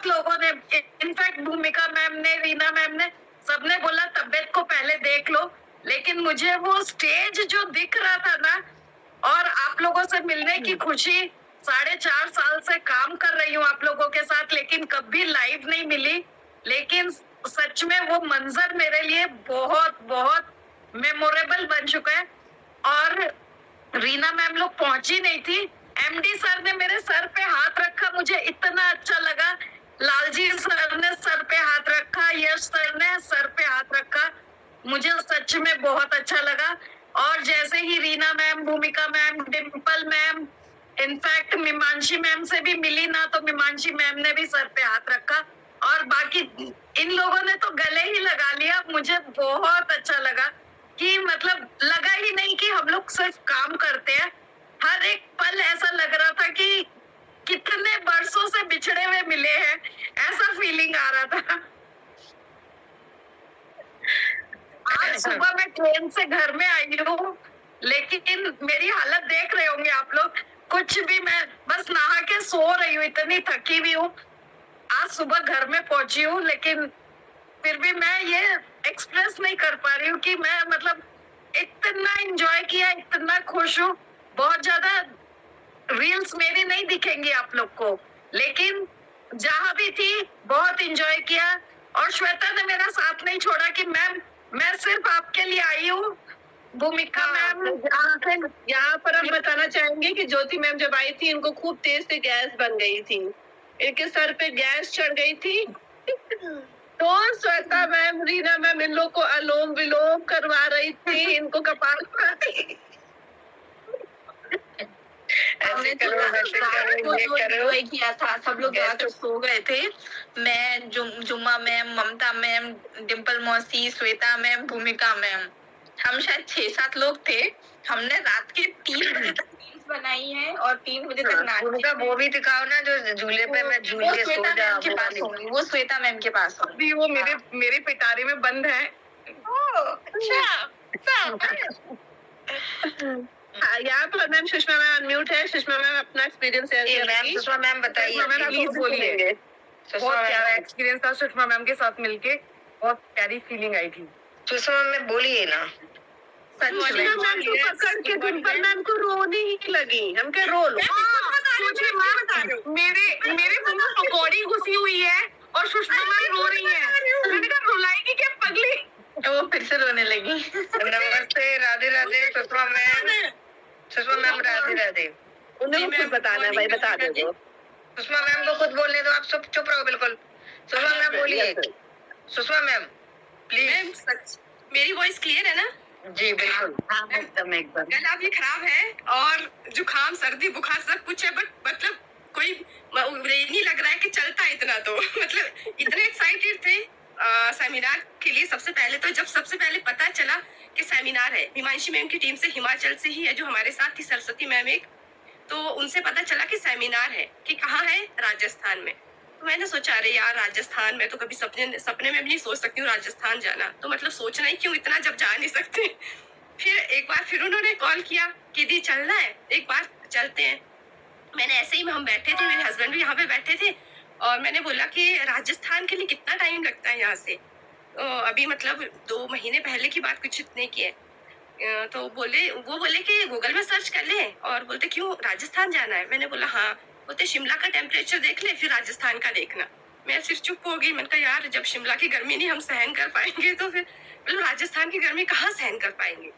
बहुत लोगों ने, इनफैक्ट भूमिका मैम ने, रीना मैम ने, सबने बोला तबीयत को पहले देख लो, लेकिन मुझे वो स्टेज जो दिख रहा था ना, और आप लोगों से मिलने की खुशी, 4.5 साल से काम कर रही हूँ आप लोगों के साथ, लेकिन कभी लाइव नहीं मिली, लेकिन सच में वो मंजर मेरे लिए बहुत बहुत मेमोरेबल बन चुका है। और रीना मैम लोग पहुंची नहीं थी, एमडी सर ने मेरे सर पे हाथ रखा, मुझे इतना अच्छा लगा। लालजी सर ने सर पे हाथ रखा, यश सर ने सर पे हाथ रखा, मुझे सच में बहुत अच्छा लगा। और जैसे ही Reena ma'am, Bhumika ma'am, Dimple ma'am, in fact Mimanshi ma'am से भी मिली ना, तो मीमांशी मैम ने भी सर पे हाथ रखा, और बाकी इन लोगों ने तो गले ही लगा लिया। मुझे बहुत अच्छा लगा कि मतलब लगा ही नहीं कि हम लोग सिर्फ काम करते हैं। हर एक पल ऐसा लग रहा था कि कितने बरसों से बिछड़े हुए मिले हैं, ऐसा फीलिंग आ रहा था। आज सुबह मैं ट्रेन से घर में आई हूँ, लेकिन मेरी हालत देख रहे होंगे आप लोग, कुछ भी, मैं बस नहा के सो रही हूँ, इतनी थकी हुई हूँ। आज सुबह घर में पहुंची हूँ, लेकिन फिर भी मैं ये एक्सप्रेस नहीं कर पा रही हूँ कि मैं मतलब इतना एंजॉय किया, इतना खुश हूँ। बहुत ज्यादा रील्स मेरी नहीं दिखेंगी आप लोग को, लेकिन जहां भी थी बहुत एंजॉय किया। और श्वेता ने मेरा साथ नहीं छोड़ा कि मैम मैं सिर्फ आपके लिए आई हूँ। भूमिका मैम, यहाँ पर हम बताना चाहेंगे कि ज्योति मैम जब आई थी, इनको खूब तेज से गैस बन गई थी, इनके सर पे गैस चढ़ गई थी। तो श्वेता मैम, रीना मैम इन लोग को अलोम विलोम करवा रही थी, इनको कपाल हमने किया था, सब लोग आकर सो गए थे। मैं, जुम्मा मैम, ममता मैम, डिम्पल मौसी, श्वेता मैम, भूमिका मैम, हम शायद 6-7 लोग थे। हमने रात के 3 बजे तक रील्स बनाई है और 3 बजे तक नाचे। उनका वो भी दिखाओ ना, जो झूले पे मैं झूल के सो जाऊं। के पास होंगी वो, श्वेता मैम के पास होंगी। वो मेरे पिटारे में बंद है। यहाँ पर मैम सुषमा मैम अनम्यूट है। सुषमा मैम अपना एक्सपीरियंस शेयर करेंगी। सुषमा मैम बताइए, प्लीज बोलिए। बहुत प्यारा एक्सपीरियंस था सुषमा मैम के साथ मिलके, बहुत प्यारी फीलिंग आई थी। सुषमा मैम बोलिए ना। सुषमा मैम को पकड़ के डिम्पल मैम को रोने ही लगी, हम क्या रो लो। मेरे मुंह में पकौड़ी घुसी हुई है और सुषमा मैम रो रही है। मैंने कहा रुलाएगी क्या पगली? वो फिर से रोने लगी। नमस्ते, राधे राधे सुषमा मैम। सुषमा मैम राधे राधे। उन्हें खुद बताना है भाई, बता दो। सुषमा मैम को खुद बोलने दो, आप सब चुप रहो बिल्कुल। सुषमा मैम बोलिए। Sushma ma'am please. मेरी वॉइस क्लियर है ना? जी बिल्कुल, एकदम एकदम। गला भी खराब है और जुकाम, सर्दी, बुखार सब कुछ है, बट मतलब कोई नहीं लग रहा है कि चलता इतना तो मतलब इतने एक्साइटेड थे सेमिनार के लिए। सबसे पहले पता चला कि सेमिनार है, हिमांशी मैम की टीम से, हिमाचल से ही है, जो हमारे साथ थी, सरस्वती मैम एक, तो उनसे पता चला कि सेमिनार है, कि कहाँ है, राजस्थान में। तो मैंने सोचा अरे यार राजस्थान में तो कभी सपने में भी नहीं सोच सकती हूँ राजस्थान जाना, तो मतलब सोचना ही क्यों इतना जब जा नहीं सकते। फिर एक बार फिर उन्होंने कॉल किया कि दी चलना है, एक बार चलते हैं। मैंने ऐसे ही, हम बैठे थे, मेरे हस्बैंड भी यहाँ पे बैठे थे, और मैंने बोला कि राजस्थान के लिए कितना टाइम लगता है यहाँ से? अभी मतलब 2 महीने पहले की बात, कुछ इतने की है। तो वो बोले कि गूगल में सर्च कर ले, और बोलते क्यों राजस्थान जाना है? मैंने बोला हाँ। बोलते शिमला का टेम्परेचर देख ले, फिर राजस्थान का देखना। मैं फिर चुप हो गई। मैंने कहा यार जब शिमला की गर्मी नहीं हम सहन कर पाएंगे, तो फिर मतलब राजस्थान की गर्मी कहाँ सहन कर पाएंगे?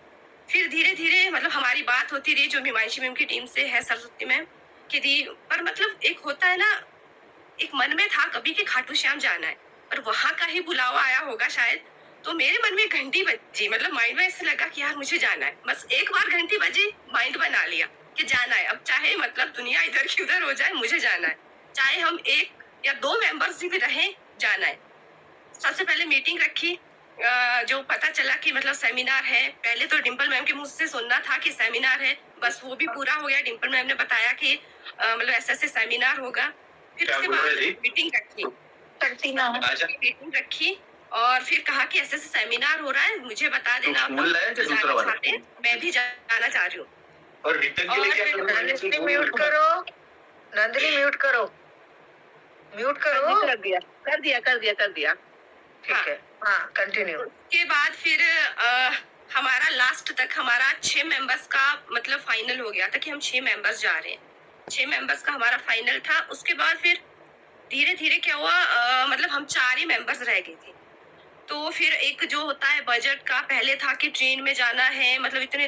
फिर धीरे धीरे मतलब हमारी बात होती रही, जो मीमांशी मैम की टीम से है, सरस्वती मैम की दी, पर मतलब एक होता है ना, एक मन में था कभी कि खाटू श्याम जाना है, पर वहां का ही बुलावा आया होगा शायद। तो मेरे मन में घंटी बजी, मतलब माइंड में ऐसे लगा कि यार मुझे जाना है, बस एक बार घंटी बजी, माइंड बना लिया कि जाना है। अब चाहे मतलब दुनिया इधर की उधर हो जाए, मुझे जाना है, चाहे हम 1 या 2 मेंबर्स भी रहे, जाना है। सबसे पहले मीटिंग रखी, जो पता चला कि मतलब सेमिनार है। पहले तो डिम्पल मैम के मुंह से सुनना था कि सेमिनार है, बस वो भी पूरा हो गया। डिम्पल मैम ने बताया कि मतलब ऐसे सेमिनार होगा। फिर उसके बाद मीटिंग रखी और फिर कहा कि ऐसे सेमिनार हो रहा है, मुझे बता देना आप चाहते हैं, मैं भी जाना चाह रही हूँ। और नंदिनी म्यूट करो, नंदिनी म्यूट करो। म्यूट हाँ करो। जी, कर दिया। ठीक है, हाँ कंटिन्यू। उसके बाद फिर हमारा लास्ट तक हमारा 6 मेंबर्स का मतलब फाइनल हो गया था कि हम 6 मेंबर्स जा रहे हैं। 6 मेंबर्स का हमारा फाइनल था। उसके बाद फिर धीरे धीरे क्या हुआ, मतलब हम 4 ही मेंबर्स रह गए थे। तो फिर एक जो होता है बजट का, पहले था कि ट्रेन में जाना है, मतलब इतने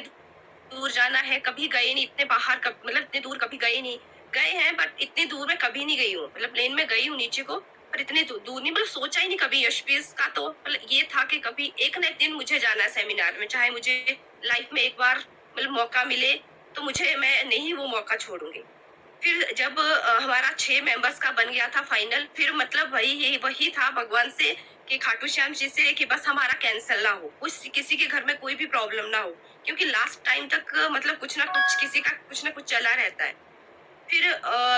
दूर जाना है, कभी गए नहीं इतने बाहर, मतलब इतने दूर कभी गए नहीं। गए हैं बट इतनी दूर में कभी नहीं गई हूँ, मतलब प्लेन में गई हूँ नीचे को, पर इतने दूर नहीं, मतलब सोचा ही नहीं कभी। यशपीस का तो मतलब ये था कि कभी एक न एक दिन मुझे जाना है सेमिनार में, चाहे मुझे लाइफ में एक बार मतलब मौका मिले तो मुझे, मैं नहीं वो मौका छोड़ूंगी। फिर जब हमारा 6 मेंबर्स का बन गया था फाइनल, फिर मतलब वही था भगवान से कि खाटू श्याम जी से कि बस हमारा कैंसिल ना हो, किसी के घर में कोई भी प्रॉब्लम ना हो, क्योंकि लास्ट टाइम तक मतलब कुछ ना कुछ किसी का कुछ ना कुछ चला रहता है। फिर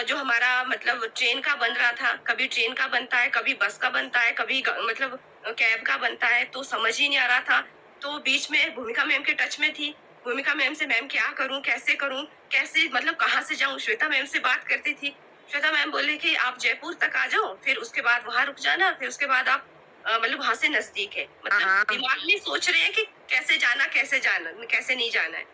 जो हमारा मतलब ट्रेन का बन रहा था, कभी ट्रेन का बनता है, कभी बस का बनता है, कभी मतलब कैब का बनता है, तो समझ ही नहीं आ रहा था। तो बीच में भूमिका मैम के टच में थी। भूमिका मैम से, मैम क्या करूं, कैसे मतलब कहाँ से जाऊं। श्वेता मैम से बात करती थी। श्वेता मैम बोले कि आप जयपुर तक आ जाओ, फिर उसके बाद वहां रुक जाना, फिर उसके बाद आप मतलब वहां से नजदीक है, मतलब हाँ। दिमाग में सोच रहे हैं कि कैसे जाना, कैसे नहीं जाना है।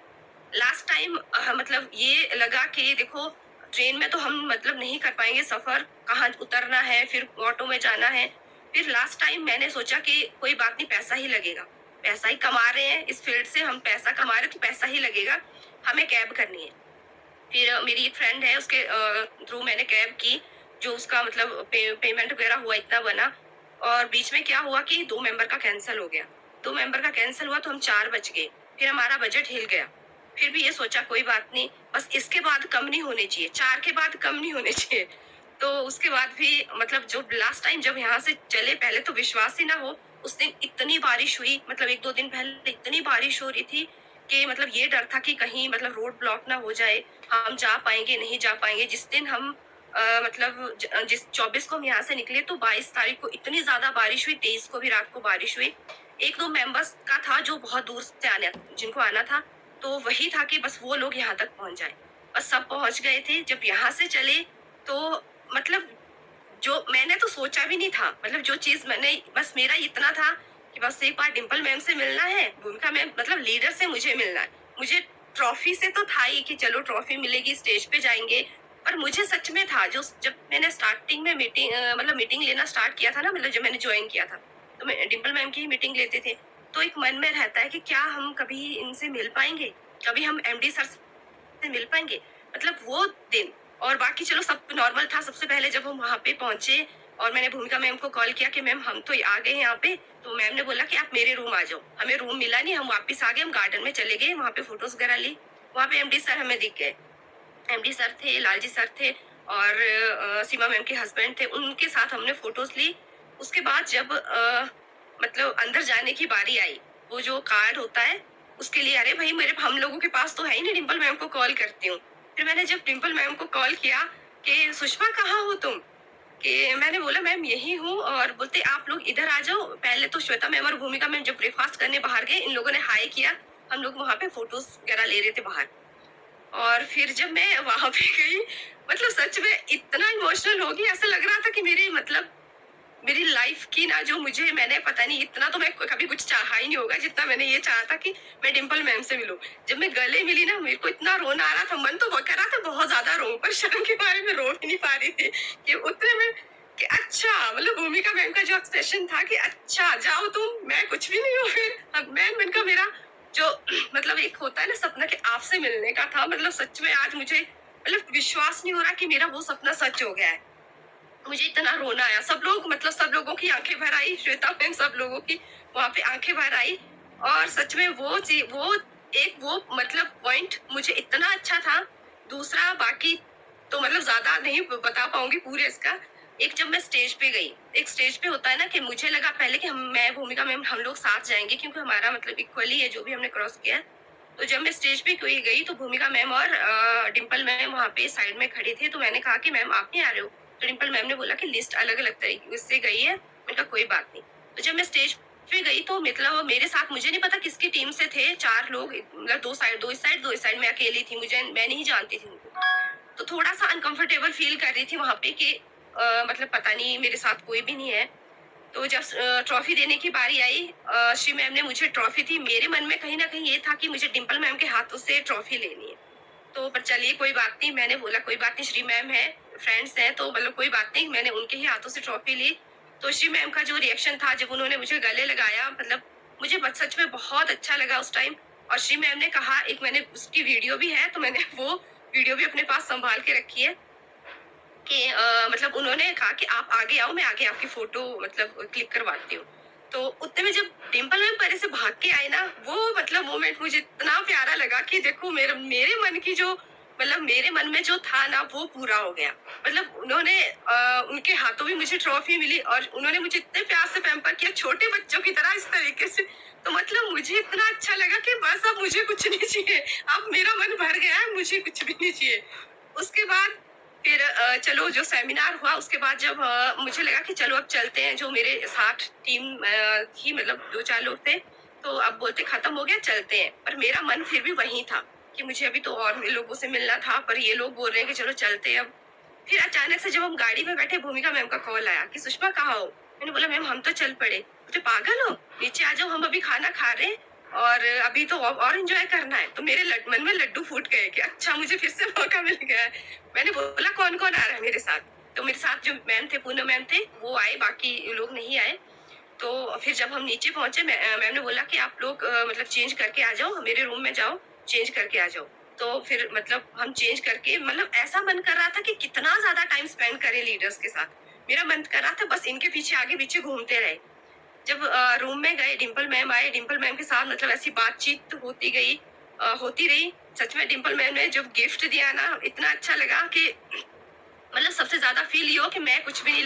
लास्ट टाइम मतलब ये लगा कि देखो ट्रेन में तो हम मतलब नहीं कर पाएंगे सफर, कहाँ उतरना है, फिर ऑटो में जाना है। फिर लास्ट टाइम मैंने सोचा कि कोई बात नहीं, पैसा ही लगेगा, पैसा ही कमा रहे हैं इस फील्ड से, हम पैसा कमा रहे हैं तो पैसा ही लगेगा, हमें कैब करनी है। फिर मेरी एक फ्रेंड है, उसके थ्रू मैंने कैब की, जो उसका मतलब पेमेंट वगैरह हुआ, इतना बना। और बीच में क्या हुआ कि 2 मेंबर का कैंसिल हो गया। 2 मेंबर का कैंसिल हुआ तो हम 4 बच गए। फिर हमारा बजट हिल गया। फिर भी ये सोचा कोई बात नहीं, बस इसके बाद कम नहीं होने चाहिए, 4 के बाद कम नहीं होने चाहिए। तो उसके बाद भी मतलब जो लास्ट टाइम जब यहाँ से चले, पहले तो विश्वास ही ना हो, उस दिन इतनी बारिश हुई, मतलब 1-2 दिन पहले इतनी बारिश हो रही थी कि मतलब ये डर था कि कहीं मतलब रोड ब्लॉक ना हो जाए, हम जा पाएंगे नहीं जा पाएंगे। जिस दिन हम मतलब जिस 24 को हम यहाँ से निकले तो 22 तारीख को इतनी ज्यादा बारिश हुई, 23 को भी रात को बारिश हुई। 1-2 मेंबर्स का था जो बहुत दूर से जिनको आना था, तो वही था कि बस वो लोग यहाँ तक पहुंच जाए। बस सब पहुंच गए थे। जब यहाँ से चले तो मतलब जो मैंने तो सोचा भी नहीं था, मतलब जो चीज मैंने, बस मेरा इतना था कि बस एक बार डिम्पल मैम से मिलना है, भूमिका मैम मतलब लीडर से मुझे मिलना है। मुझे ट्रॉफी से तो था ही कि चलो ट्रॉफी मिलेगी, स्टेज पे जाएंगे, पर मुझे सच में था, जो जब मैंने स्टार्टिंग में मतलब मीटिंग लेना स्टार्ट किया था ना, मतलब जब मैंने ज्वाइन किया था, तो मैं डिम्पल मैम की ही मीटिंग लेते थे, तो एक मन में रहता है कि क्या हम कभी इनसे मिल पाएंगे, कभी हम एमडी सर से मिल पाएंगे, मतलब वो दिन। और बाकी चलो सब नॉर्मल था। सबसे पहले जब हम वहाँ पे पहुंचे और मैंने भूमिका मैम को कॉल किया कि मैम हम तो आ गए यहाँ पे, तो मैम ने बोला कि आप मेरे रूम आ जाओ। हमें रूम मिला नहीं, हम वापस आ गए, हम गार्डन में चले गए, वहाँ पे फोटोज वगैरह ली। वहाँ पे एमडी सर हमें दिख गए। एमडी सर थे, लालजी सर थे, और सीमा मैम के हस्बैंड थे, उनके साथ हमने फोटोज ली। उसके बाद जब मतलब अंदर जाने की बारी आई, वो जो कार्ड होता है उसके लिए, अरे भाई मेरे हम लोगों के पास तो है ही नहीं, डिम्पल मैम को कॉल करती हूँ। फिर मैंने जब डिम्पल मैम को कॉल किया कि सुषमा कहाँ हो तुम, कि मैंने बोला मैम यही हूँ, और बोलते आप लोग इधर आ जाओ। पहले तो श्वेता मैम और भूमिका मैम जब ब्रेकफास्ट करने बाहर गए, इन लोगों ने हाई किया, हम लोग वहाँ पे फोटोज वगैरह ले रहे थे बाहर। और फिर जब मैं वहां पे गई, मतलब सच में इतना इमोशनल हो गई, ऐसा लग रहा था कि मेरे मतलब मेरी लाइफ की ना, जो मुझे, मैंने पता नहीं इतना तो मैं कभी कुछ चाहा ही नहीं होगा जितना मैंने ये चाहा था कि मैं डिम्पल मैम से मिलूं। जब मैं गले मिली ना, मेरे को इतना रोना आ रहा था, मन तो कर रहा था बहुत ज्यादा रो, पर शर्म के बारे में रो ही नहीं पा रही थी कि उतने में कि अच्छा, मतलब भूमिका मैम का जो एक्सप्रेशन था कि अच्छा जाओ तुम, मैं कुछ भी नहीं हूँ। फिर मैम इनका मेरा जो मतलब एक होता है ना सपना कि आपसे मिलने का था, मतलब सच में आज मुझे मतलब विश्वास नहीं हो रहा कि मेरा वो सपना सच हो गया है। मुझे इतना रोना आया, सब लोग मतलब सब लोगों की आंखें भर आई, श्वेता मैम सब लोगों की वहां पे आंखें भर आई। और सच में वो चीज, वो मतलब पॉइंट मुझे इतना अच्छा था। दूसरा बाकी तो मतलब ज्यादा नहीं बता पाऊंगी पूरे इसका। एक जब मैं स्टेज पे गई, एक स्टेज पे होता है ना कि मुझे लगा पहले कि मैं भूमिका मैम हम लोग साथ जाएंगे, क्योंकि हमारा मतलब इक्वली है जो भी हमने क्रॉस किया। तो जब मैं स्टेज पे गई तो भूमिका मैम और डिम्पल मैम वहाँ पे साइड में खड़े थे, तो मैंने कहा कि मैम आप नहीं आ रहे हो, तो डिम्पल मैम ने बोला कि लिस्ट अलग अलग तरीके से गई है। मैंने कहा कोई बात नहीं। तो जब मैं स्टेज पे गई तो मतलब मेरे साथ, मुझे नहीं पता किसकी टीम से थे, 4 लोग, मतलब 2 साइड, 2 इस साइड 2 इस साइड, मैं अकेली थी, मैं नहीं जानती थी उनको। तो थोड़ा सा अनकंफर्टेबल फील कर रही थी वहां पे कि मतलब पता नहीं मेरे साथ कोई भी नहीं है। तो जब ट्रॉफी देने की बारी आई, श्री मैम ने मुझे ट्रॉफी दी, मेरे मन में कहीं ना कहीं ये था कि मुझे डिम्पल मैम के हाथों से ट्रॉफी लेनी है। तो पर चलिए कोई बात नहीं, मैंने बोला कोई बात नहीं, श्री मैम है, फ्रेंड्स हैं, तो मतलब कोई बात नहीं, मैंने उनके ही हाथों से ट्रॉफी ली। तो श्री मैम का जो रिएक्शन था जब उन्होंने मुझे गले लगाया, मतलब मुझे सच में बहुत अच्छा लगा उस टाइम। और श्री मैम ने कहा, एक मैंने उसकी वीडियो भी है, तो मैंने वो वीडियो भी अपने पास संभाल के रखी है कि मतलब उन्होंने कहा कि आप आगे आओ, मैं आगे आपकी फोटो मतलब क्लिक करवाती हूँ। तो उतने में जब डिम्पल मैम परे से भाग के आए ना, वो मतलब मोमेंट मुझे इतना प्यारा लगा कि देखो मेरे मेरे मन की जो मतलब मेरे मन में जो था ना वो पूरा हो गया। मतलब उन्होंने उनके हाथों भी मुझे ट्रॉफी मिली और उन्होंने मुझे इतने प्यार से पैम्पर किया, छोटे बच्चों की तरह इस तरीके से। तो मतलब मुझे इतना अच्छा लगा कि बस अब मुझे कुछ नहीं चाहिए, अब मेरा मन भर गया है, मुझे कुछ भी नहीं चाहिए। उसके बाद फिर चलो जो सेमिनार हुआ उसके बाद जब मुझे लगा कि चलो अब चलते हैं, जो मेरे साथ टीम थी, मतलब 2-4 लोग थे, तो अब बोलते खत्म हो गया चलते हैं, पर मेरा मन फिर भी वही था कि मुझे अभी तो और लोगों से मिलना था, पर ये लोग बोल रहे हैं कि चलो चलते हैं अब। फिर अचानक से जब हम गाड़ी में बैठे, भूमिका मैम का कॉल आया कि सुषमा कहाँ हो। मैंने बोला मैम हम तो चल पड़े। मुझे पागल हो, नीचे आ जाओ, हम अभी खाना खा रहे हैं और अभी तो और एंजॉय करना है। तो मेरे मन में लड्डू फूट गए कि अच्छा मुझे फिर से मौका मिल गया है। मैंने बोला कौन कौन आ रहा है मेरे साथ। तो मेरे साथ जो मैम थे, पूनम मैम थे, वो आए, बाकी लोग नहीं आए। तो फिर जब हम नीचे पहुंचे, मैम ने बोला कि आप लोग मतलब चेंज करके आ जाओ, मेरे रूम में जाओ, चेंज करके आ जाओ। तो फिर मतलब हम चेंज करके, मतलब ऐसा मन कर रहा था कि कितना ज्यादा टाइम स्पेंड करें लीडर्स के साथ। मेरा मन कर रहा था बस इनके पीछे आगे पीछे घूमते रहे। जब रूम में गए, डिम्पल मैम आए, डिम्पल मैम के साथ मतलब ऐसी बातचीत होती गई, होती रही। सच में डिम्पल मैम ने जब गिफ्ट दिया ना, इतना अच्छा लगा कि मतलब सबसे ज्यादा फील ये हो कि मैं कुछ भी नहीं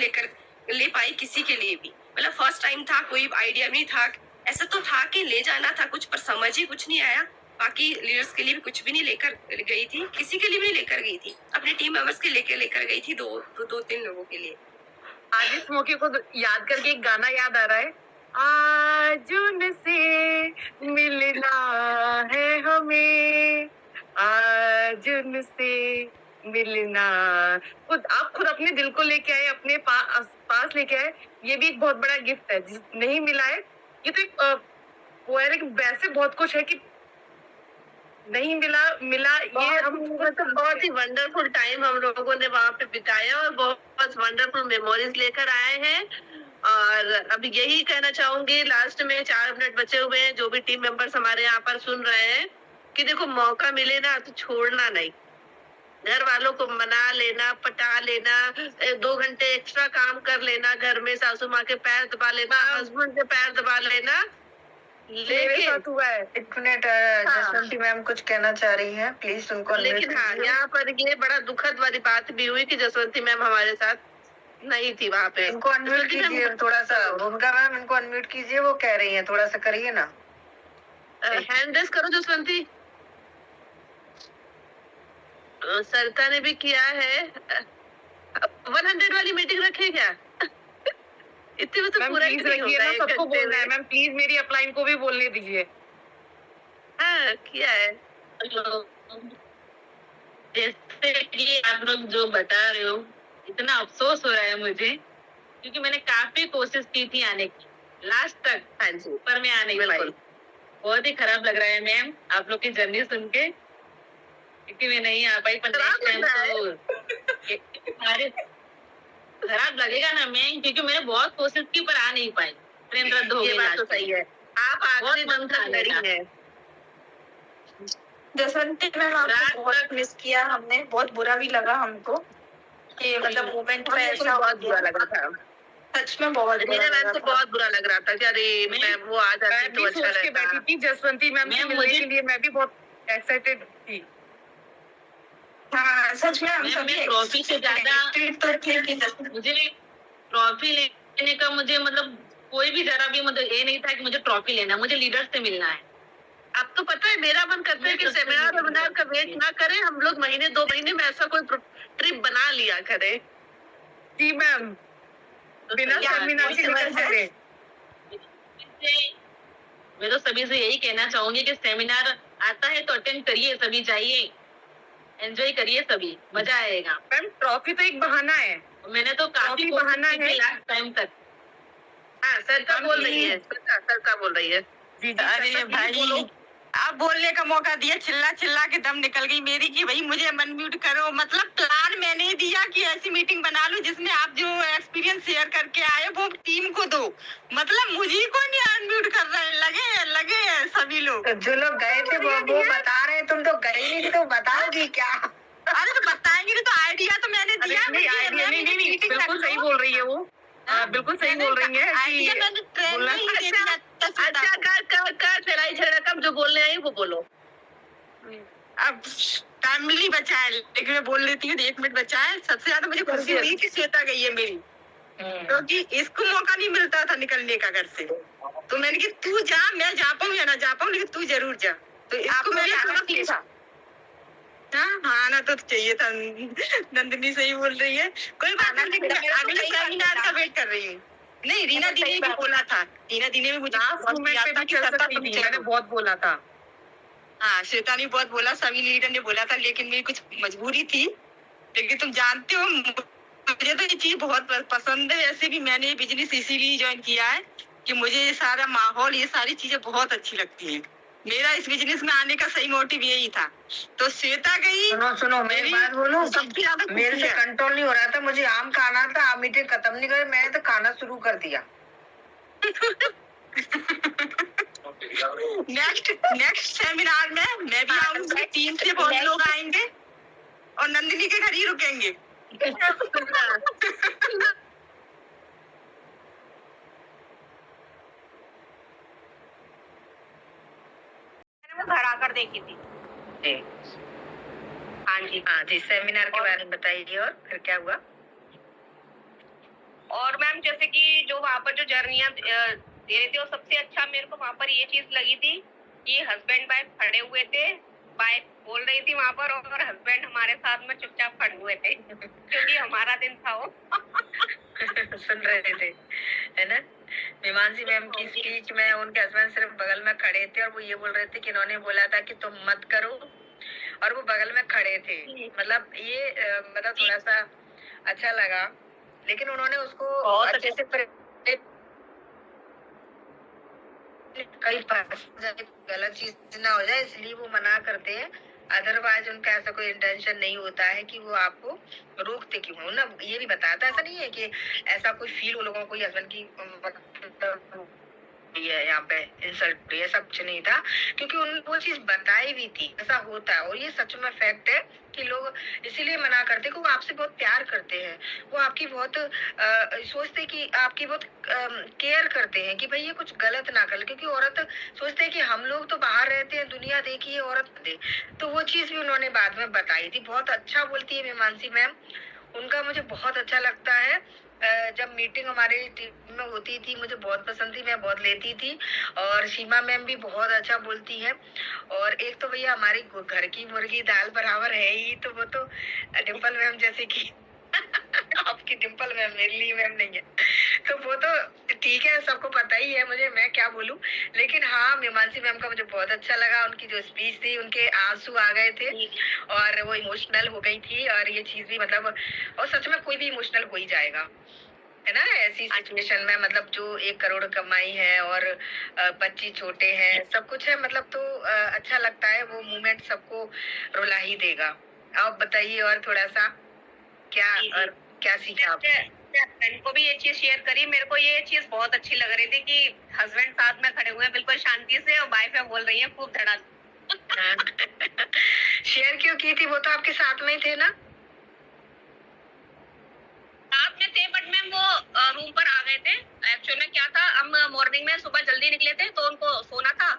ले पाई किसी के लिए भी। मतलब फर्स्ट टाइम था, कोई आइडिया नहीं था, ऐसा तो था कि ले जाना था कुछ, पर समझ ही कुछ नहीं आया। बाकी लीडर्स के लिए भी कुछ भी नहीं लेकर गई थी, किसी के लिए भी नहीं लेकर गई थी, अपने टीम मेंबर्स के लेकर गई थी, दो तीन लोगों के लिए। आज इस मौके को याद करके एक गाना याद आ रहा है, आज उनसे मिलना है हमें, आज उनसे मिलना। आप खुद अपने दिल को लेके आए, अपने पास लेके आए, ये भी एक बहुत बड़ा गिफ्ट है। नहीं मिला है, ये तो एक वो है, लेकिन वैसे बहुत कुछ है कि नहीं मिला ये हम मतलब बहुत ही वंडरफुल टाइम हम लोगों ने वहाँ पे बिताया और बहुत वंडरफुल मेमोरीज लेकर आए हैं। और अब यही कहना चाहूंगी लास्ट में, 4 मिनट बचे हुए हैं, जो भी टीम मेंबर्स हमारे यहाँ पर सुन रहे हैं, कि देखो मौका मिले ना तो छोड़ना नहीं। घर वालों को मना लेना, पटा लेना, 2 घंटे एक्स्ट्रा काम कर लेना, घर में सासू माँ के पैर दबा लेना, हस्बैंड के पैर दबा लेना। मेरे साथ हुआ है। एक मिनट, जसवंती मैम कुछ कहना चाह रही हैं, प्लीज उनको unmute लेकिन हाँ, कीजिए। यहाँ पर ये बड़ा दुखद वाली बात भी हुई कि जसवंती मैम हमारे साथ नहीं थी वहाँ पे। इनको अनम्यूट कीजिए थोड़ा सा, उनका मैम इनको अनम्यूट कीजिए, वो कह रही हैं, थोड़ा सा करिए ना। हैंड रेस करो जसवंती। सरिता ने भी किया है। 100 वाली मीटिंग रखे क्या? इतने में तो पूरा ही नहीं होगा, एक सबको घंटे बोलना है में। मैम, प्लीज मेरी अपलाइन को भी बोलने दीजिए। हाँ, किया है। जैसे कि आप लोग जो बता रहे हो, इतना अफसोस हो रहा है मुझे, क्योंकि मैंने काफी कोशिश की थी आने की लास्ट तक, हाँ जी, पर मैं आ नहीं पाई। बिल्कुल। बहुत ही खराब लग रहा है मैम आप लोग की जर्नी सुन के, क्योंकि मैं नहीं आ पाई। पर खराब नेक्स्ट लग रहा है? टाइम तो सारे खराब लगेगा ना मैम, क्योंकि मैंने बहुत कोशिश की पर आ नहीं पाई, ट्रेन रद्द हो ये गई। बात तो सही है, आप आखिरी बहुत दम मन तक था लड़ी मेरा। हैं। जसवंती मैम आपको बहुत मिस किया हमने, बहुत बुरा भी लगा हमको कि मतलब मोमेंट में ऐसा बहुत बुरा लगा था। सच में बहुत बुरा मीरा मैम लगा को था। बहुत बुरा लग रहा था कि अरे मैम वो आ मैं जाती तो भी अच्छा सोच के रहता। बैठी थी जसवंती मैम से मैम, मिलने मुझे- के लिए, मैं भी बहुत एक्साइटेड थी। हाँ सच में हम मैम, सभी मैं ट्रॉफी से ज्यादा excited तो थे कि मुझे ट्रॉफी लेने का मुझे मतलब कोई भी जरा भी मतलब ये नहीं था कि मुझे ट्रॉफी लेना, मुझे लीडर से मिलना है। अब तो पता है मेरा मन करता है कि सेमिनार का वेट ना करें, हम लोग महीने 2 महीने में ऐसा कोई ट्रिप बना लिया करें। जी मैम, बिना क्या सेमिनार के possible निकल है? चले। मैं तो सभी से यही कहना चाहूंगी कि सेमिनार आता है तो अटेंड करिए, सभी जाइए, एंजॉय करिए, सभी मजा आएगा। मैम ट्रॉफी तो एक बहाना है, मैंने तो काफी बहाना है लास्ट टाइम तक। हाँ सर का बोल रही है, सर का बोल रही है। जी अरे भाई आप बोलने का मौका दिया, चिल्ला चिल्ला के दम निकल गई मेरी कि भाई मुझे अनम्यूट करो। मतलब प्लान मैंने ही दिया कि ऐसी मीटिंग बना लूं जिसमें आप जो एक्सपीरियंस शेयर करके आए वो टीम को दो। मतलब मुझे को नहीं अनम्यूट कर रहे हैं, लगे हैं सभी लोग। तो जो लोग गए थे वो बता रहे हैं, तुम तो गई नहीं थी तो बताओगी क्या? अरे तो बताएंगे नहीं तो आइडिया तो मैंने दिया। नहीं आइडिया नहीं, बिल्कुल सही बोल रही है वो। बिल्कुल सही बोल रही है आइडिया मैंने ट्रेन में ही दे दिया। अच्छा कर लड़ाई झगड़ा कब जो बोलने आई वो बोलो। अब टाइमली बचा है लेकिन मैं बोल लेती हूँ, 1 मिनट बचा है। सबसे ज्यादा मुझे खुशी हुई कि श्वेता गई है मेरी, क्योंकि इसको मौका नहीं मिलता था निकलने का घर से। तो मैंने कि तू जा, मैं जा पाऊँ या ना जा पाऊँ लेकिन तू जरूर जा। तो इसको मैंने आना हाँ आना तो चाहिए था। नंदिनी सही बोल रही है, कोई बात नहीं, अगले सेमिनार का वेट कर रही हूँ। नहीं रीना दी ने भी बोला था, रीना दी ने भी मुझे मैंने बहुत बोला था। हाँ श्वेता ने बहुत बोला, सभी लीडर ने बोला था, लेकिन मेरी कुछ मजबूरी थी। लेकिन तुम जानते हो मुझे तो ये चीज बहुत पसंद है। वैसे भी मैंने बिजनेस इसीलिए ज्वाइन किया है कि मुझे ये सारा माहौल, ये सारी चीजें बहुत अच्छी लगती है। मेरा इस बिजनेस में आने का सही मोटिव यही था। तो श्वेता गई। सुनो मैं एक बात बोलूं, सबसे ज्यादा मेरे से कंट्रोल नहीं हो रहा था, मुझे आम खाना था। आप मीटिंग खत्म नहीं करे, मैंने तो खाना शुरू कर दिया। नेक्स्ट सेमिनार में मैं भी आऊंगी, टीम से बहुत लोग आएंगे और नंदिनी के घर ही रुकेंगे। वो घर आकर देखी थी। हाँ जी सेमिनार के बारे में बताइए और फिर क्या हुआ। और मैम जैसे कि जो वहाँ पर जो जर्नियाँ दे रहे थे, और सबसे अच्छा मेरे को वहाँ पर ये चीज लगी थी कि हस्बैंड वाइफ खड़े हुए थे, वाइफ बोल रही थी वहाँ पर और हस्बैंड हमारे साथ में चुपचाप खड़े हुए थे क्योंकि हमारा दिन था वो। सुन रहे थे है ना। मीमांसी मैम की स्पीच में उनके हस्बैंड सिर्फ बगल में खड़े थे और वो ये बोल रहे थे कि इन्होंने बोला था कि तुम मत करो, और वो बगल में खड़े थे। मतलब ये मतलब थोड़ा सा अच्छा लगा, लेकिन उन्होंने उसको अच्छे से कई गलत चीज ना हो जाए इसलिए वो मना करते हैं। अदरवाइज उनका ऐसा कोई इंटेंशन नहीं होता है कि वो आपको रोकते क्यों हो ना। ये भी बताया था, ऐसा नहीं है कि ऐसा कोई फील हो लोगों को हस्बैंड की है यहाँ पे इंसल्ट, ऐसा कुछ नहीं था, क्योंकि उन वो चीज बताई भी थी ऐसा होता है। और ये सच में फैक्ट है कि लोग इसीलिए मना करते हैं कि वो आपसे बहुत प्यार करते हैं, वो आपकी बहुत सोचते कि आपकी बहुत केयर करते हैं कि भाई ये कुछ गलत ना कर। क्योंकि औरत सोचते हैं कि हम लोग तो बाहर रहते हैं, दुनिया देखी है, औरत दे। तो वो चीज भी उन्होंने बाद में बताई थी। बहुत अच्छा बोलती है मीमांसी मैम, उनका मुझे बहुत अच्छा लगता है। जब मीटिंग हमारी टीम में होती थी मुझे बहुत पसंद थी, मैं बहुत लेती थी। और सीमा मैम भी बहुत अच्छा बोलती है। और एक तो भैया हमारी घर की मुर्गी दाल बराबर है ही, तो वो तो डिम्पल मैम जैसे कि आपकी डिम्पल मैम मेरे लिए मैम नहीं है, तो वो तो ठीक है, सबको पता ही है, मुझे मैं क्या बोलूं। लेकिन हाँ मीमांसी मैम का मुझे बहुत अच्छा लगा, उनकी जो स्पीच थी, उनके आंसू आ गए थे और वो इमोशनल हो गई थी। और ये चीज भी मतलब, और सच में कोई भी इमोशनल हो ही जाएगा है ना ऐसी सिचुएशन में। मतलब जो 1 करोड़ कमाई है और बच्चे छोटे हैं, सब कुछ है, मतलब तो अच्छा लगता है वो मोमेंट, सबको रुला ही देगा। आप बताइए और थोड़ा सा क्या और क्या सीखा आपने? हस्बैंड को भी ये चीज शेयर करी, मेरे को ये चीज बहुत अच्छी लग रही थी कि हस्बैंड साथ में खड़े हुए हैं बिल्कुल शांति से, और वाइफ बोल रही है खूब धड़ाक। शेयर क्यों की थी? वो तो आपके साथ में ही थे ना? साथ में थे बट मैम वो रूम पर आ गए थे। एक्चुअल में क्या था, हम मॉर्निंग में सुबह जल्दी निकले थे तो उनको सोना था,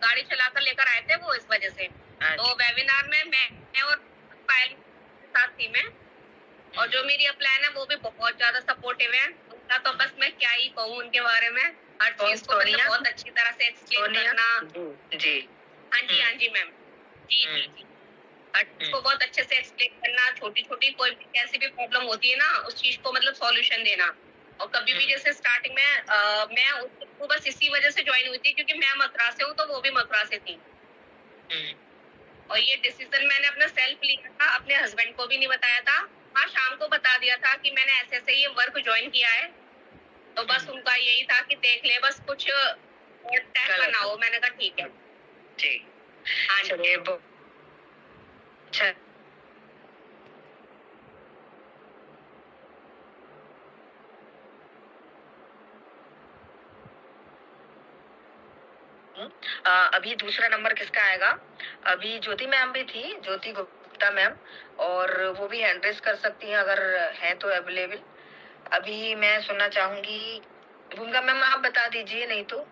गाड़ी चलाकर लेकर आए थे वो, इस वजह से। तो वेबिनार में मैं और पायल साथ थी मैं, और जो मेरी प्लान है वो भी बहुत ज्यादा सपोर्टिव है उनका। तो बस मैं क्या ही कहूँ उनके बारे में, हर चीज को बहुत अच्छी तरह से एक्सप्लेन करना। जी हाँ जी मैम, जी को बहुत अच्छे से एक्सप्लेन करना, छोटी छोटी कोई भी कैसी भी प्रॉब्लम होती है ना उस चीज को मतलब सॉल्यूशन देना। और कभी भी जैसे स्टार्टिंग में मैं उसको बस इसी वजह से ज्वाइन हुई थी क्योंकि मैं मथुरा से हूँ तो वो भी मथुरा से थी। और ये डिसीजन मैंने अपना सेल्फ लिया था, अपने हस्बैंड को भी नहीं बताया था। हाँ शाम को बता दिया था कि मैंने ऐसे ऐसे ये वर्क ज्वाइन किया है, तो बस उनका यही था कि देख ले, बस कुछ टेस्ट गलत। बनाओ। मैंने कहा ठीक है। जी हाँ जी। चलिए अच्छा अभी दूसरा नंबर किसका आएगा? अभी ज्योति मैम भी थी, ज्योति गुप्ता मैम, और वो भी हैंड रेस कर सकती हैं अगर है तो अवेलेबल। अभी मैं सुनना चाहूंगी भूमिका मैम, आप बता दीजिए, नहीं तो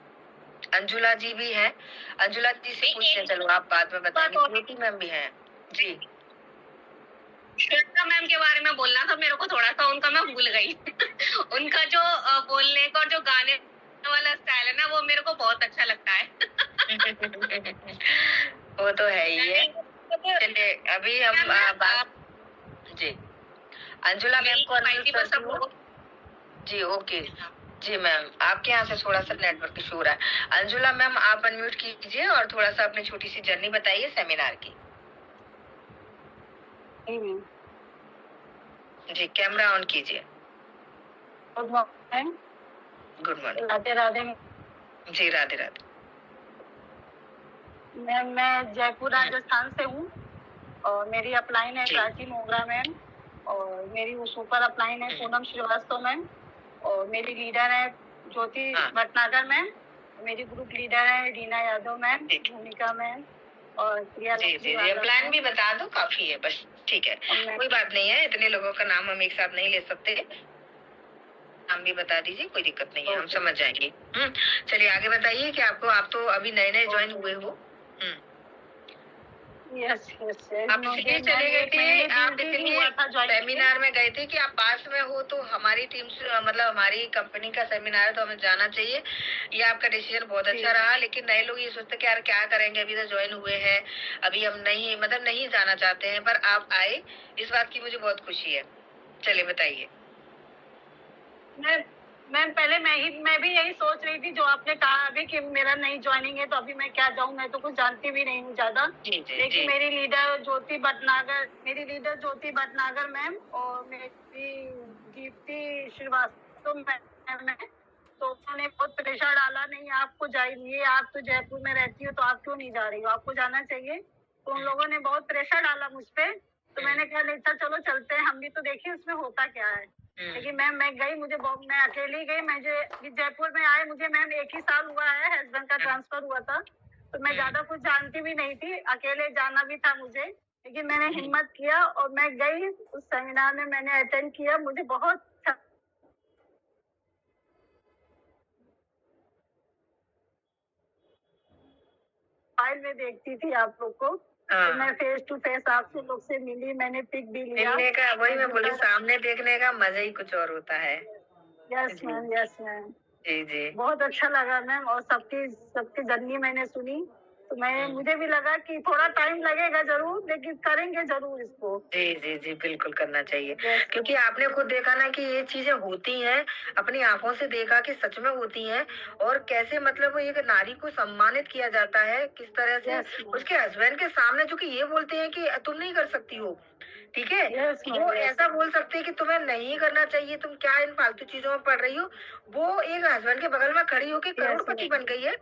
अंजुला जी भी हैं, अंजुला जी से पूछते हैं। चलो आप बाद में बताएंगे। ज्योति मैम भी हैं जी। श्वेता मैम के बारे में बोलना था मेरे को थोड़ा सा, उनका मैं भूल गई। उनका जो बोलने का और जो गाने वाला स्टाइल है ना, वो मेरे को बहुत अच्छा लगता है। वो तो है ही है। चलिए अभी हम बात जी अंजुला मैम को अनम्यूट करती हूँ। जी ओके जी मैम, आपके यहाँ से थोड़ा सा नेटवर्क इशू हो रहा है। अंजुला मैम आप अनम्यूट कीजिए और थोड़ा सा अपनी छोटी सी जर्नी बताइए सेमिनार की। जी कैमरा ऑन कीजिए। Good morning. Good morning. Radhe Radhe. जी राधे राधे। मैं जयपुर राजस्थान से हूँ और मेरी अपलाइन है जी। प्राची मोगरा मैम, और मेरी सुपर अपलाइन है पूनम श्रीवास्तव मैम, और मेरी लीडर है ज्योति हाँ। भटनागर मैम, मेरी ग्रुप लीडर है रीना यादव मैम, भूमिका मैम और प्रिया जी जी जी प्लान भी बता दो, काफी है बस। ठीक है कोई बात नहीं है, इतने लोगों का नाम हम एक साथ नहीं ले सकते, नाम भी बता दीजिए, कोई दिक्कत नहीं है, हम समझ जाएंगे। चलिए आगे बताइए कि आप तो अभी नए नए ज्वाइन हुए हो। Yes yes. आप इसलिए चले गए थे, आप इसलिए सेमिनार में गए थे कि आप पास में हो तो हमारी टीम से मतलब हमारी कंपनी का सेमिनार है तो हमें जाना चाहिए। ये आपका डिसीजन बहुत अच्छा रहा, लेकिन नए लोग ये सोचते कि यार क्या करेंगे, अभी तो ज्वाइन हुए हैं, अभी हम नहीं जाना चाहते हैं, पर आप आए, इस बात की मुझे बहुत खुशी है। चलिए बताइए। मैम पहले मैं भी यही सोच रही थी जो आपने कहा अभी कि मेरा नई ज्वाइनिंग है तो अभी मैं क्या जाऊँ, मैं तो कुछ जानती भी नहीं हूँ ज्यादा। लेकिन मेरी लीडर ज्योति भटनागर मैम और मेरी दीप्ति श्रीवास्तव मैम है, तो उन्होंने बहुत प्रेशर डाला, नहीं आपको जाइए, आप तो जयपुर में रहती हो तो आप क्यों नहीं जा रही हो, आपको जाना चाहिए। तो उन लोगों ने बहुत प्रेशर डाला मुझ पे, तो मैंने कहा नहीं था चलो चलते हैं, हम भी तो देखिए उसमें होता क्या है। लेकिन मैम मैं गई, मैं अकेली गई, मुझे जयपुर में आए मुझे मैम 1 ही साल हुआ है, हस्बैंड का ट्रांसफर हुआ था, तो मैं ज्यादा कुछ जानती भी नहीं थी, अकेले जाना भी था मुझे, लेकिन मैंने हिम्मत किया और मैं गई उस सेमिनार में, मैंने अटेंड किया, मुझे बहुत अच्छा मोबाइल में देखती थी आप लोग को, तो मैं फेस टू फेस आपसे लोग से मिली, मैंने पिक भी लिया। मिलने का वही मैं बोली, सामने देखने का मजा ही कुछ और होता है। Yes ma'am yes ma'am. जी जी बहुत अच्छा लगा मैम, और सबकी जर्नी मैंने सुनी, तो मुझे भी लगा कि थोड़ा टाइम लगेगा जरूर, लेकिन करेंगे जरूर इसको। जी जी जी बिल्कुल करना चाहिए, क्योंकि आपने खुद देखा ना कि ये चीजें होती हैं, अपनी आंखों से देखा कि सच में होती हैं, और कैसे मतलब एक नारी को सम्मानित किया जाता है, किस तरह से उसके हस्बैंड के सामने, जो कि ये बोलते हैं कि तुम नहीं कर सकती हो, ठीक है, वो ऐसा बोल सकते हैं कि तुम्हें नहीं करना चाहिए, तुम क्या इन फालतू चीजों में पड़ रही हो, वो एक हस्बैंड के बगल में खड़ी होकर करोड़पति बन गई है।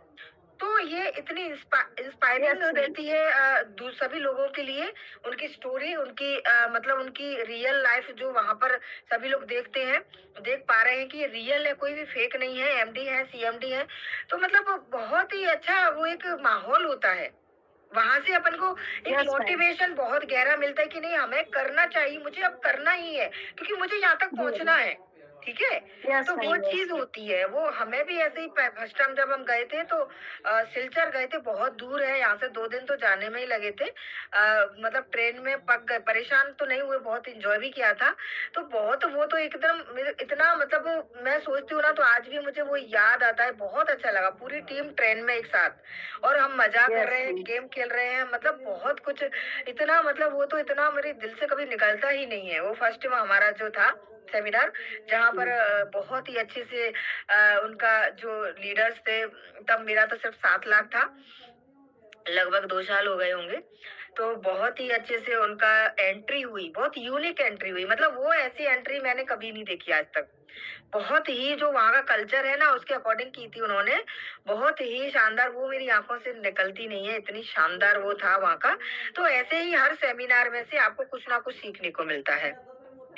तो ये इतनी इंस्पायरिंग रहती है सभी लोगों के लिए, उनकी स्टोरी, उनकी मतलब उनकी रियल लाइफ जो वहां पर सभी लोग देख पा रहे हैं कि ये रियल है, कोई भी फेक नहीं है, एमडी है, सीएमडी है, तो मतलब बहुत ही अच्छा वो एक माहौल होता है, वहां से अपन को एक मोटिवेशन बहुत गहरा मिलता है कि नहीं हमें करना चाहिए, मुझे अब करना ही है, क्योंकि मुझे यहाँ तक पहुंचना है, ठीक है। तो वो चीज होती है, वो हमें भी ऐसे ही फर्स्ट टाइम जब हम गए थे तो सिलचर गए थे, बहुत दूर है यहाँ से, 2 दिन तो जाने में ही लगे थे, मतलब ट्रेन में पक गए, परेशान तो नहीं हुए, बहुत इंजॉय भी किया था, तो बहुत वो तो एकदम इतना मतलब मैं सोचती हूँ ना तो आज भी मुझे वो याद आता है, बहुत अच्छा लगा, पूरी टीम ट्रेन में एक साथ, और हम मजा कर रहे हैं, गेम खेल रहे हैं, मतलब बहुत कुछ इतना, मतलब वो तो इतना मेरे दिल से कभी निकलता ही नहीं है। वो फर्स्ट हमारा जो था सेमिनार, जहाँ पर बहुत ही अच्छे से उनका जो लीडर्स थे, तब मेरा तो सिर्फ 7 लाख था, लगभग 2 साल हो गए होंगे। तो बहुत ही अच्छे से उनका एंट्री हुई, बहुत यूनिक एंट्री हुई, मतलब वो ऐसी एंट्री मैंने कभी नहीं देखी आज तक। बहुत ही जो वहाँ का कल्चर है ना उसके अकॉर्डिंग की थी उन्होंने, बहुत ही शानदार, वो मेरी आंखों से निकलती नहीं है, इतनी शानदार वो था वहाँ का। तो ऐसे ही हर सेमिनार में से आपको कुछ ना कुछ सीखने को मिलता है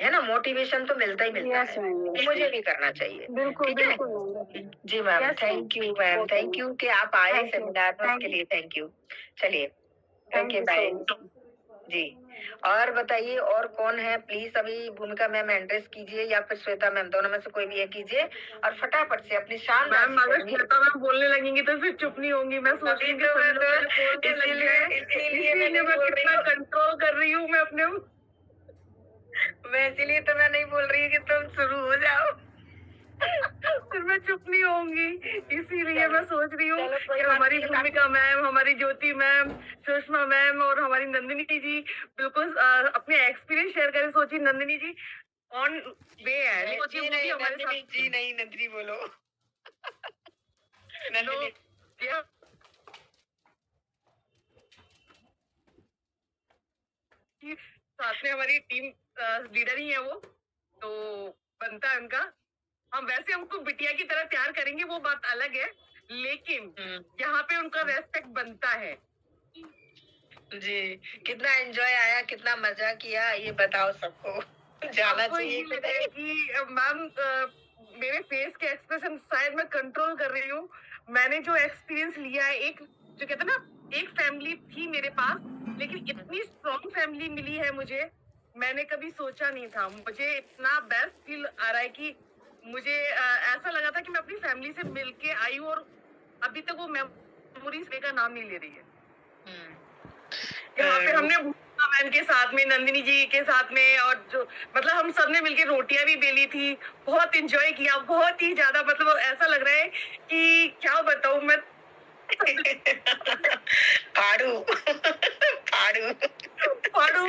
ना, मोटिवेशन तो मिलता ही मिलता यस है। मैम, तो मुझे भी करना चाहिए। बिल्कुल ठीक है बिल्कुल। जी ma'am, Yes, thank you ma'am. Ma'am, Okay, thank you कि आप आए Thank you. सेमिनार में, Thank उसके लिए थैंक यू। चलिए Thank okay you bye so much. जी। और बताइए और कौन है, प्लीज अभी भूमिका मैम एड्रेस कीजिए या फिर श्वेता मैम, दोनों में से कोई भी एक कीजिए और फटाफट से अपनी शानदार मैम अगर सी श्वेता मैम बोलने लगेंगी तो फिर चुप नहीं होंगी। मैं सोच रही हूँ कि तो सब मैं लोग तो मुझे बोलने लग इसीलिए गए, इसीलिए मैं इसीलिए नहीं मैं बोल रही कितना हूँ। कंट्रोल कर रही हूँ मैं अपने। मैं इसीलिए तो मैं नहीं बोल रही कि तुम शुरू हो जाओ। फिर मैं चुप नहीं होंगी, इसीलिए मैं सोच रही हूँ चलो, कोई कि बात हमारी नहीं, भूमिका मैम, हमारी ज्योति मैम, सुषमा मैम और हमारी नंदिनी जी बिल्कुल अपने एक्सपीरियंस शेयर करें। सोचिए नंदिनी जी ऑन वे है, सोचिए वो भी हमारे नंदिनी साथ। जी नहीं, नंदिनी बोलो। लो, नंदिनी ये कि साथ में हमारी टीम लीडर ही है वो, तो बनता है उनका। हम वैसे हमको बिटिया की तरह प्यार करेंगे, वो बात अलग है, लेकिन यहाँ पे उनका रेस्पेक्ट बनता है। जी, कितना एंजॉय आया, कितना मजा किया, ये बताओ सबको। जाना आपको चाहिए ये कि लग रहा है कि मैम मेरे फेस के एक्सप्रेशन शायद मैं कंट्रोल कर रही हूँ। मैंने जो एक्सपीरियंस लिया है, एक जो कहते हैं ना, एक फैमिली थी मेरे पास, लेकिन इतनी स्ट्रॉन्ग फैमिली मिली है मुझे, मैंने कभी सोचा नहीं था। मुझे इतना बेस्ट फील आ रहा है कि मुझे ऐसा लगा था कि मैं अपनी फैमिली से मिलके आई हूँ, और अभी तक वो मेमोरीज का नाम नहीं ले रही है। यहाँ पे हमने भूमिका मैम के साथ में, नंदिनी जी के साथ में, और जो मतलब हम सब ने मिलके रोटियां भी बेली थी, बहुत एंजॉय किया, बहुत ही ज्यादा। मतलब ऐसा लग रहा है कि क्या बताऊं मैं। फाड़ू फाड़ू फाड़ू।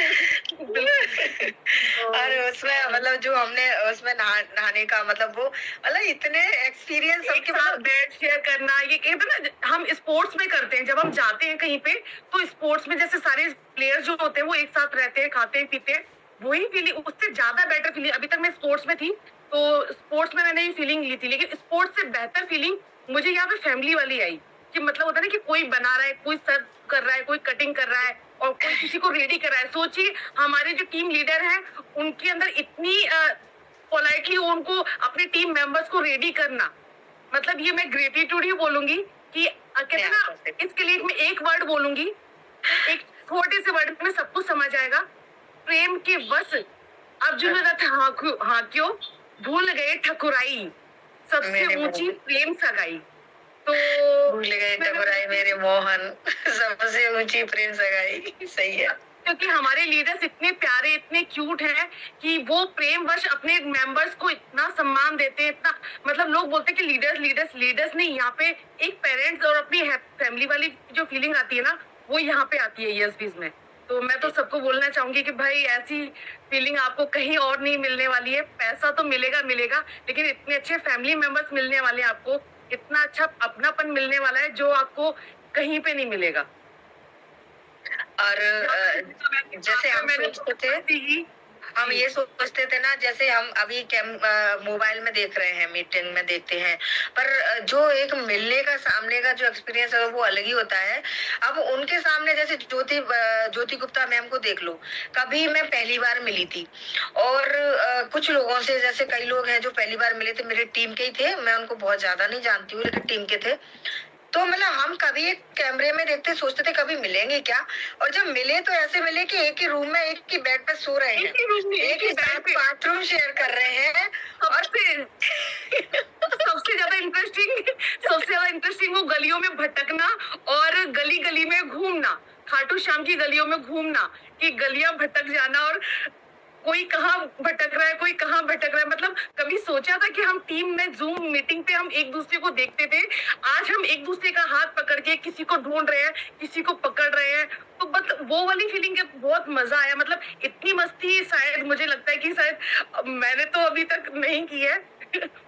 और उसमें मतलब जो हमने उसमें नहाने का मतलब वो मतलब इतने एक्सपीरियंस एक सबके साथ मतलब बेड शेयर करना, ये कहते हैं ना, हम स्पोर्ट्स में करते हैं, जब हम जाते हैं कहीं पे तो स्पोर्ट्स में जैसे सारे प्लेयर्स जो होते हैं वो एक साथ रहते हैं, खाते हैं पीते हैं, वही फीलिंग, उससे ज्यादा बेटर फीलिंग। अभी तक मैं स्पोर्ट्स में थी तो स्पोर्ट्स में मैंने ये फीलिंग ली थी, लेकिन स्पोर्ट्स से बेहतर फीलिंग मुझे यहाँ पे फैमिली वाली आई, कि मतलब होता है ना कि कोई बना रहा है, कोई सर्व कर रहा है, कोई कटिंग कर रहा है, और कोई किसी को रेडी कर रहा है। सोचिए हमारे जो टीम लीडर हैं उनके अंदर इतनी पोलाइटली उनको अपने टीम मेंबर्स को रेडी करना, मतलब ये मैं ग्रेटिट्यूड ही बोलूंगी कि कहते हैं ना, इसके लिए मैं एक वर्ड बोलूंगी, एक छोटे से वर्ड में सब कुछ समझ आएगा, प्रेम के बस। अर्जुन रथ हाक्यो भूल गए ठकुराई, सबसे ऊंची प्रेम सगाई। तो भूल गए ठकुराई मेरे मोहन, सबसे ऊंची प्रेम सगाई। सही है, क्योंकि हमारे लीडर्स इतने प्यारे, इतने क्यूट हैं कि वो प्रेम वश अपने मेंबर्स को इतना सम्मान देते हैं, इतना मतलब लोग बोलते हैं कि लीडर्स नहीं, यहाँ पे एक पेरेंट्स और अपनी फैमिली वाली जो फीलिंग आती है ना, वो यहाँ पे आती है ईएसबीज में। तो मैं तो सबको बोलना चाहूंगी कि भाई ऐसी फीलिंग आपको कहीं और नहीं मिलने वाली है। पैसा तो मिलेगा, लेकिन इतने अच्छे फैमिली मेंबर्स मिलने वाले हैं आपको, इतना अच्छा अपनापन मिलने वाला है जो आपको कहीं पे नहीं मिलेगा। और जैसे हम सोचते थे, हम ये सोचते थे ना, जैसे हम अभी मोबाइल में देख रहे हैं, मीटिंग में देखते हैं, पर जो एक मिलने का सामने का जो एक्सपीरियंस है वो अलग ही होता है। अब उनके सामने जैसे ज्योति गुप्ता मैम को देख लो, कभी मैं पहली बार मिली थी, और कुछ लोगों से, जैसे कई लोग हैं जो पहली बार मिले थे, मेरे टीम के ही थे, मैं उनको बहुत ज्यादा नहीं जानती हूँ लेकिन टीम के थे, तो मतलब हम कभी एक कैमरे में देखते सोचते थे कभी मिलेंगे क्या, और जब मिले तो ऐसे मिले कि एक ही रूम में एक ही बेड पे सो रहे हैं, एक ही साथ बाथरूम शेयर कर रहे हैं। और सबसे ज्यादा इंटरेस्टिंग वो गलियों में भटकना और गली गली में घूमना, खाटू श्याम की गलियों में घूमना, कि गलियां भटक जाना, और कोई कहाँ भटक रहा है, कोई कहाँ भटक रहा है। मतलब कभी सोचा था कि हम टीम में जूम मीटिंग पे हम एक दूसरे को देखते थे, आज हम एक दूसरे का हाथ पकड़ के किसी को ढूंढ रहे हैं, किसी को पकड़ रहे हैं, तो बस वो वाली फीलिंग है, बहुत मजा आया। मतलब इतनी मस्ती शायद मुझे लगता है कि शायद मैंने तो अभी तक नहीं की है,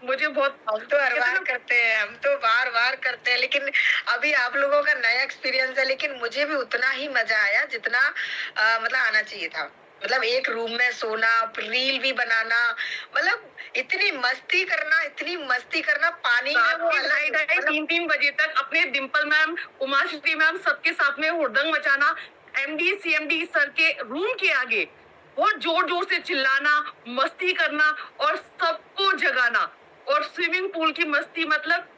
मुझे बहुत हम तो हर कहते बार हैं ना, करते हैं, हम तो बार बार करते हैं, लेकिन अभी आप लोगों का नया एक्सपीरियंस है, लेकिन मुझे भी उतना ही मजा आया जितना मतलब आना चाहिए था। मतलब एक रूम में सोना, रील भी बनाना, मतलब इतनी मस्ती करना पानी में, रात वो के अलग ढाई ढाई मतलब 3 बजे तक अपने डिम्पल मैम, उमाश्री मैम सबके साथ में हुड़दंग मचाना, एमडी सीएमडी सर के रूम के आगे बहुत जोर जोर से चिल्लाना, मस्ती करना और सबको जगाना, और स्विमिंग पूल की मस्ती, मतलब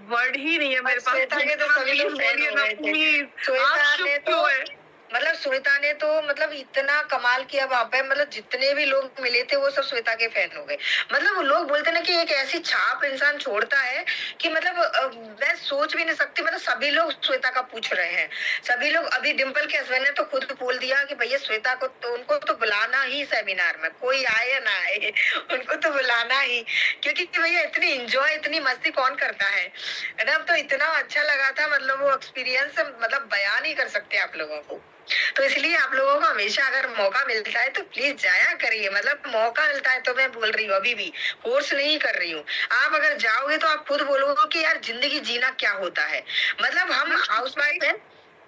वर्ड ही नहीं है मेरे पास। श्वेता के तो सभी लोग प्लीज फैन बोलिए हो ना गए थे। प्लीज, श्वेता आप ने चुप तो क्यों है? मतलब श्वेता ने तो मतलब इतना कमाल किया वहां पे, मतलब जितने भी लोग मिले थे वो सब श्वेता के फैन हो गए। मतलब वो लोग बोलते ना कि एक ऐसी छाप इंसान छोड़ता है कि मतलब मैं सोच भी नहीं सकती। मतलब सभी लोग श्वेता का पूछ रहे हैं, सभी लोग। अभी डिम्पल के हस्बैंड ने तो खुद बोल दिया कि भैया श्वेता को तो, उनको तो बुलाना ही सेमिनार में, कोई आए या ना आए उनको तो बुलाना ही, क्योंकि भैया इतनी एंजॉय इतनी मस्ती कौन करता है ना। तो इतना अच्छा लगा था, मतलब वो एक्सपीरियंस मतलब बयान नहीं कर सकते आप लोगों को। तो इसलिए आप लोगों को हमेशा अगर मौका मिलता है तो प्लीज जाया करिए। मतलब मौका मिलता है तो मैं बोल रही हूँ, अभी भी फोर्स नहीं कर रही हूँ। आप अगर जाओगे तो आप खुद बोलोगे कि यार जिंदगी जीना क्या होता है। मतलब हम हाउस वाइफ है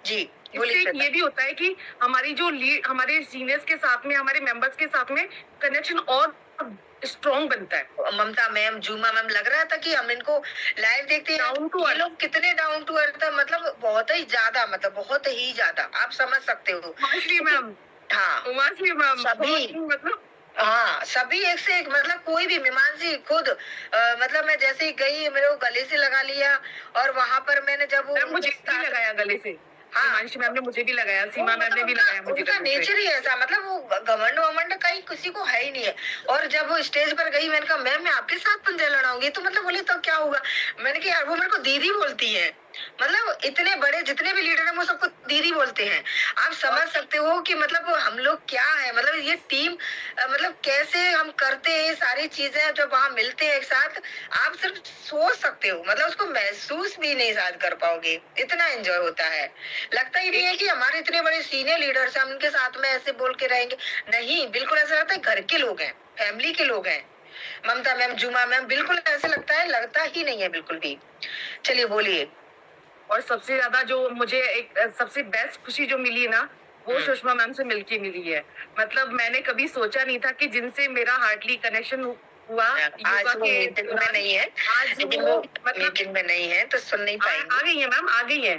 जी। बोलिए इससे श्वेता। ये भी होता है कि हमारी जो लीड, हमारे सीनियर्स के साथ में, हमारे मेंबर्स के साथ में कनेक्शन और स्ट्रॉन्ग बनता है। ममता मैम, जुमा मैम, लग रहा था कि हम इनको लाइव देखते हैं, Down to ये earth। लोग कितने डाउन टू अर्थ है, मतलब बहुत ही ज्यादा, मतलब बहुत ही ज्यादा, आप समझ सकते हो। उमाश्री मैम, हाँ उमाश्री मैम सभी, मतलब हाँ सभी एक से एक, मतलब कोई भी, मीमांसी खुद मतलब मैं जैसे ही गई मेरे को गले से लगा लिया, और वहां पर मैंने जब वो मैम मुझे भी लगाया गले से, हाँ हिमांशी मैम ने मुझे भी लगाया, वो सीमा मैम मतलब ने भी उनका लगाया मुझे उनका गले से। नेचर ही ऐसा, मतलब वो घमंड वमंड कहीं किसी को है ही नहीं है। और जब वो स्टेज पर गई, मैंने कहा मैम मैं आपके साथ पंजा लड़ाऊंगी, तो मतलब बोले तो क्या होगा। मैंने कहा यार वो मेरे को दीदी बोलती है। मतलब इतने बड़े जितने भी लीडर हैं वो सबको दीदी बोलते हैं। आप समझ सकते हो कि मतलब हम लोग क्या है, मतलब ये टीम मतलब कैसे हम करते हैं ये सारी चीजें जब वहां मिलते हैं एक साथ। आप सिर्फ सोच सकते हो, मतलब उसको महसूस भी नहीं शायद कर पाओगे, इतना एंजॉय होता है। लगता ही नहीं है कि हमारे इतने बड़े सीनियर लीडर्स हैं, हम उनके साथ में ऐसे बोल के रहेंगे। नहीं, बिल्कुल ऐसा लगता है घर के लोग हैं, फैमिली के लोग हैं। ममता मैम, जुमा मैम, बिल्कुल ऐसे लगता है, लगता ही नहीं है बिल्कुल भी। चलिए बोलिए। और सबसे ज्यादा जो मुझे एक सबसे बेस्ट खुशी जो मिली ना, वो सुषमा मैम से मिलके मिली है। मतलब मैंने कभी सोचा नहीं था कि जिनसे मेरा हार्टली कनेक्शन हुआ आज योगा वो के मीटिंग में दौरान, नहीं है, आज लेकिन वो वो मतलब मीटिंग में नहीं है तो सुन नहीं आ पाएंगे। गई है मैम, आ गई है,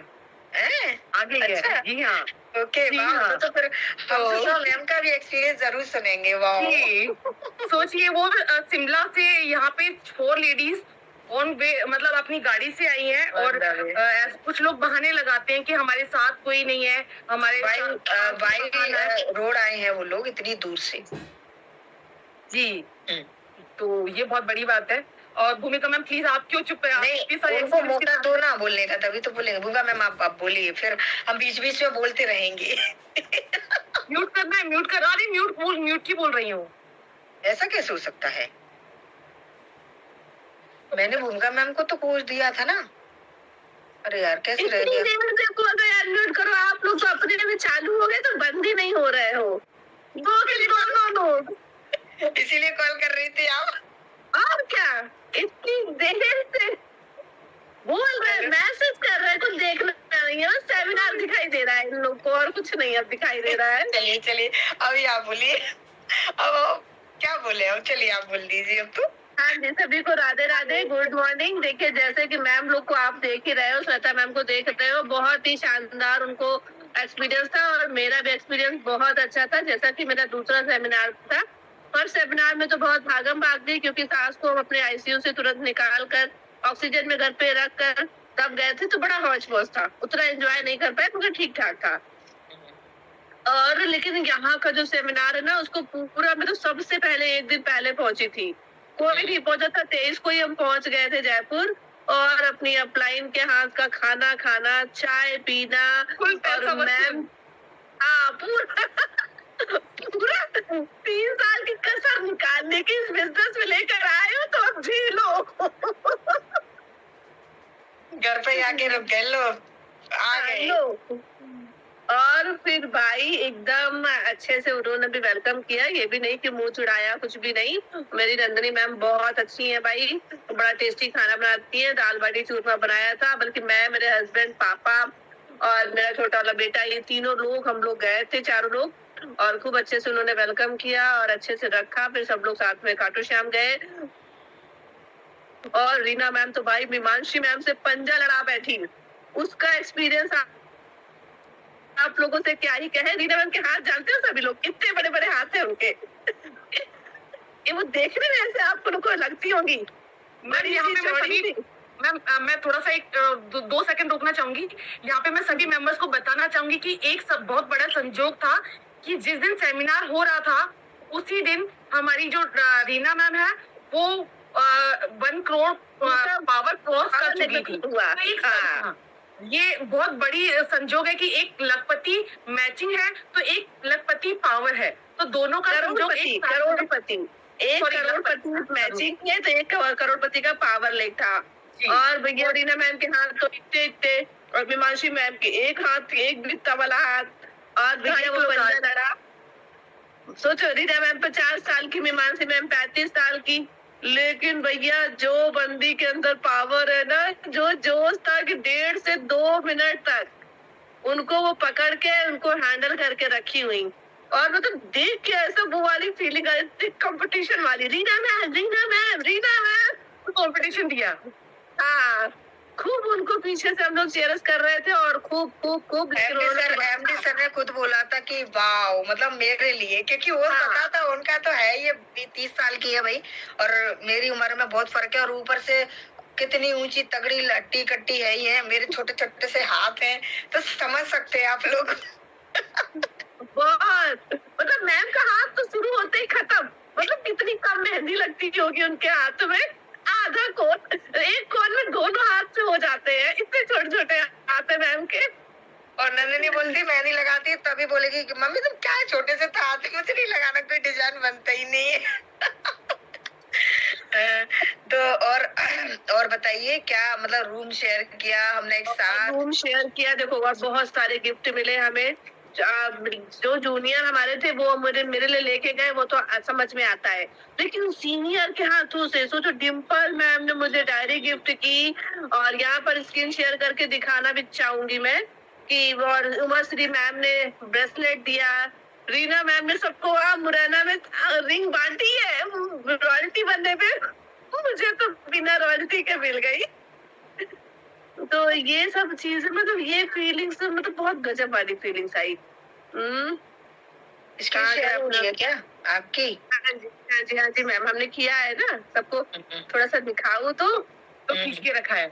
हैं? आ गई है। अच्छा, जी हाँ, ओके, जी वाह। हाँ। तो फिर हम सुषमा मैम का भी एक्सपीरियंस जरूर सुनेंगे। वाह। जी, सोचिए वो शिमला से यहाँ पे 4 लेडीज ऑन वे, मतलब अपनी गाड़ी से आई हैं, और कुछ लोग बहाने लगाते हैं कि हमारे साथ कोई नहीं है, हमारे बाई रोड आए हैं वो लोग इतनी दूर से। जी। तो ये बहुत बड़ी बात है। और भूमिका मैम प्लीज आप क्यों चुप है? नहीं, उनको मौका दो ना बोलने का, तभी तो बोलेंगे। भूमिका मैम आप बोलिए, फिर हम बीच बीच में बोलते रहेंगे। म्यूट करना है, म्यूट करा रही, म्यूट की बोल रही हूँ। ऐसा कैसे हो सकता है? मैंने भूमिका मैम को तो कोच दिया था ना। अरे यार कैसे रह गया? यार म्यूट करो, आप लोग तो अपने में चालू हो गए तो बंद ही नहीं हो रहे हो। दो इसीलिए कॉल कर रही थी आप। और क्या, इतनी देर से बोल रहे, मैसेज कर रहे, कुछ देखना नहीं है, सेमिनार दिखाई दे रहा है इन लोग को, और कुछ नहीं अब दिखाई दे रहा है। चलिए अभी आप बोलिए। अब क्या बोले? अब चलिए आप बोल दीजिए अब तो। हाँ जी, सभी को राधे राधे, गुड मॉर्निंग। देखिए जैसे कि मैम लोग को आप देख ही रहे हो, श्वेता मैम को देख रहे हो, बहुत ही शानदार उनको एक्सपीरियंस था, और मेरा भी एक्सपीरियंस बहुत अच्छा था। जैसा कि मेरा दूसरा सेमिनार था, फर्स्ट सेमिनार में तो बहुत भागम भाग गई, क्योंकि सास को हम अपने आईसीयू से तुरंत निकाल कर ऑक्सीजन में घर पे रख कर तब गए थे, तो बड़ा हौच पौच था, उतना एंजॉय नहीं कर पाए, मगर ठीक ठाक था। और लेकिन यहाँ का जो सेमिनार है ना, उसको पूरा, मैं तो सबसे पहले एक दिन पहले पहुंची थी, कोई नहीं पहुंचा था। 23 को ही हम पहुंच गए थे जयपुर, और अपनी अपलाइन के हाथ का खाना खाना, चाय पीना, और मैम हाँ पूरा 3 साल की कसर निकालने की इस बिजनेस में लेकर आए हो, तो अब जी लो। घर पे आके रुक गए, लो आ गए। और फिर भाई एकदम अच्छे से उन्होंने भी वेलकम किया, ये भी नहीं कि मुंह चुड़ाया, कुछ भी नहीं। मेरी नंदनी मैम बहुत अच्छी है भाई, बड़ा टेस्टी खाना बनाती है, दाल बाटी चूरमा बनाया था, बल्कि मैं, मेरे हस्बैंड, पापा और मेरा छोटा वाला बेटा, ये तीनों लोग, हम लोग गए थे, चारों लोग, और खूब अच्छे से उन्होंने वेलकम किया और अच्छे से रखा। फिर सब लोग साथ में खाटू श्याम गए। और रीना मैम तो भाई मीमांशी मैम से पंजा लड़ा बैठी, उसका एक्सपीरियंस आप लोगों से क्या ही कहे। रीना मैम के हाथ जानते हो सभी लोग, इतने बड़े बड़े हाथ है उनके। ये वो देखने में ऐसे आपको लोग को लगती होंगी मैम यहाँ पे मैं सभी मैम मैं थोड़ा सा एक 2 सेकंड रोकना चाहूंगी। यहाँ पे मैं सभी मेंबर्स को बताना चाहूंगी कि एक सब बहुत बड़ा संजोग था कि जिस दिन सेमिनार हो रहा था उसी दिन हमारी जो रीना मैम है वो 1 करोड़ पावर क्रॉस कर चुकी थी। तो एक ये बहुत बड़ी संजोग है कि एक लखपति मैचिंग है तो एक लखपति पावर है, तो दोनों का संजोग एक करोड़पति, एक करोड़पति मैचिंग है, तो एक करोड़पति का पावर लेक था। और भैया रीना मैम के हाथ तो इतने इतने, और मीमांशी मैम के एक हाथ, एक बित्ता वाला हाथ, और भैया वो पंजा लड़ा। सोचो, रीना मैम 50 साल की, मीमांशी मैम 35 साल की, लेकिन भैया जो बंदी के अंदर पावर है ना, जो जोश था कि 1.5 से 2 मिनट तक उनको वो पकड़ के उनको हैंडल करके रखी हुई। और मतलब देख के ऐसा वो वाली फीलिंग आ रही थी, कंपटीशन वाली, Reena ma'am, Reena ma'am, Reena ma'am, competition दिया। हाँ, खूब उनको पीछे से हम लोग चेयर्स कर रहे थे और खूब खूब खूब। एमडी सर ने खुद बोला था कि वाओ, मतलब मेरे लिए, क्योंकि वो पता था उनका तो है, ये 30 साल की है भाई और मेरी उम्र में बहुत फर्क है, और ऊपर से कितनी ऊंची तगड़ी लट्टी कट्टी है ये, मेरे छोटे छोटे से हाथ हैं, तो समझ सकते हैं आप लोग। बहुत, मतलब मैम का हाथ तो शुरू होते ही खत्म, मतलब कितनी कम मेहंदी लगती होगी उनके हाथ में। आधा कोन, एक कोन में दोनों हाथ से हो जाते हैं, इतने छोटे छोटे हाथ है मैम के। और नंदिनी बोलती मैं नहीं लगाती, तभी बोलेगी कि मम्मी तुम क्या छोटे से हाथ, मुझे नहीं लगाना, कोई डिजाइन बनता ही नहीं है। तो और बताइए क्या, मतलब रूम शेयर किया हमने एक साथ, रूम शेयर किया, देखो और बहुत सारे गिफ्ट मिले हमें। जो जूनियर हमारे थे वो मेरे लिए लेके गए, वो तो समझ में आता है, लेकिन सीनियर के हाथों से, सोचो, डिम्पल मैम ने मुझे डायरी गिफ्ट की, और यहाँ पर स्क्रीन शेयर करके दिखाना भी चाहूंगी मैं कि, और उमाश्री मैम ने ब्रेसलेट दिया, रीना मैम ने सबको मुरैना में रिंग बांटी है रॉयल्टी बनने पे, मुझे तो बिना रॉयल्टी के मिल गई। तो ये सब चीजें, मतलब ये फीलिंग्स, मतलब बहुत गजब वाली फीलिंग्स आई। इसकी शेयर हुई है क्या आपकी? हाँ जी, हाँ जी मैम, हमने किया है ना, सबको थोड़ा सा दिखाऊं तो खींच के रखा है।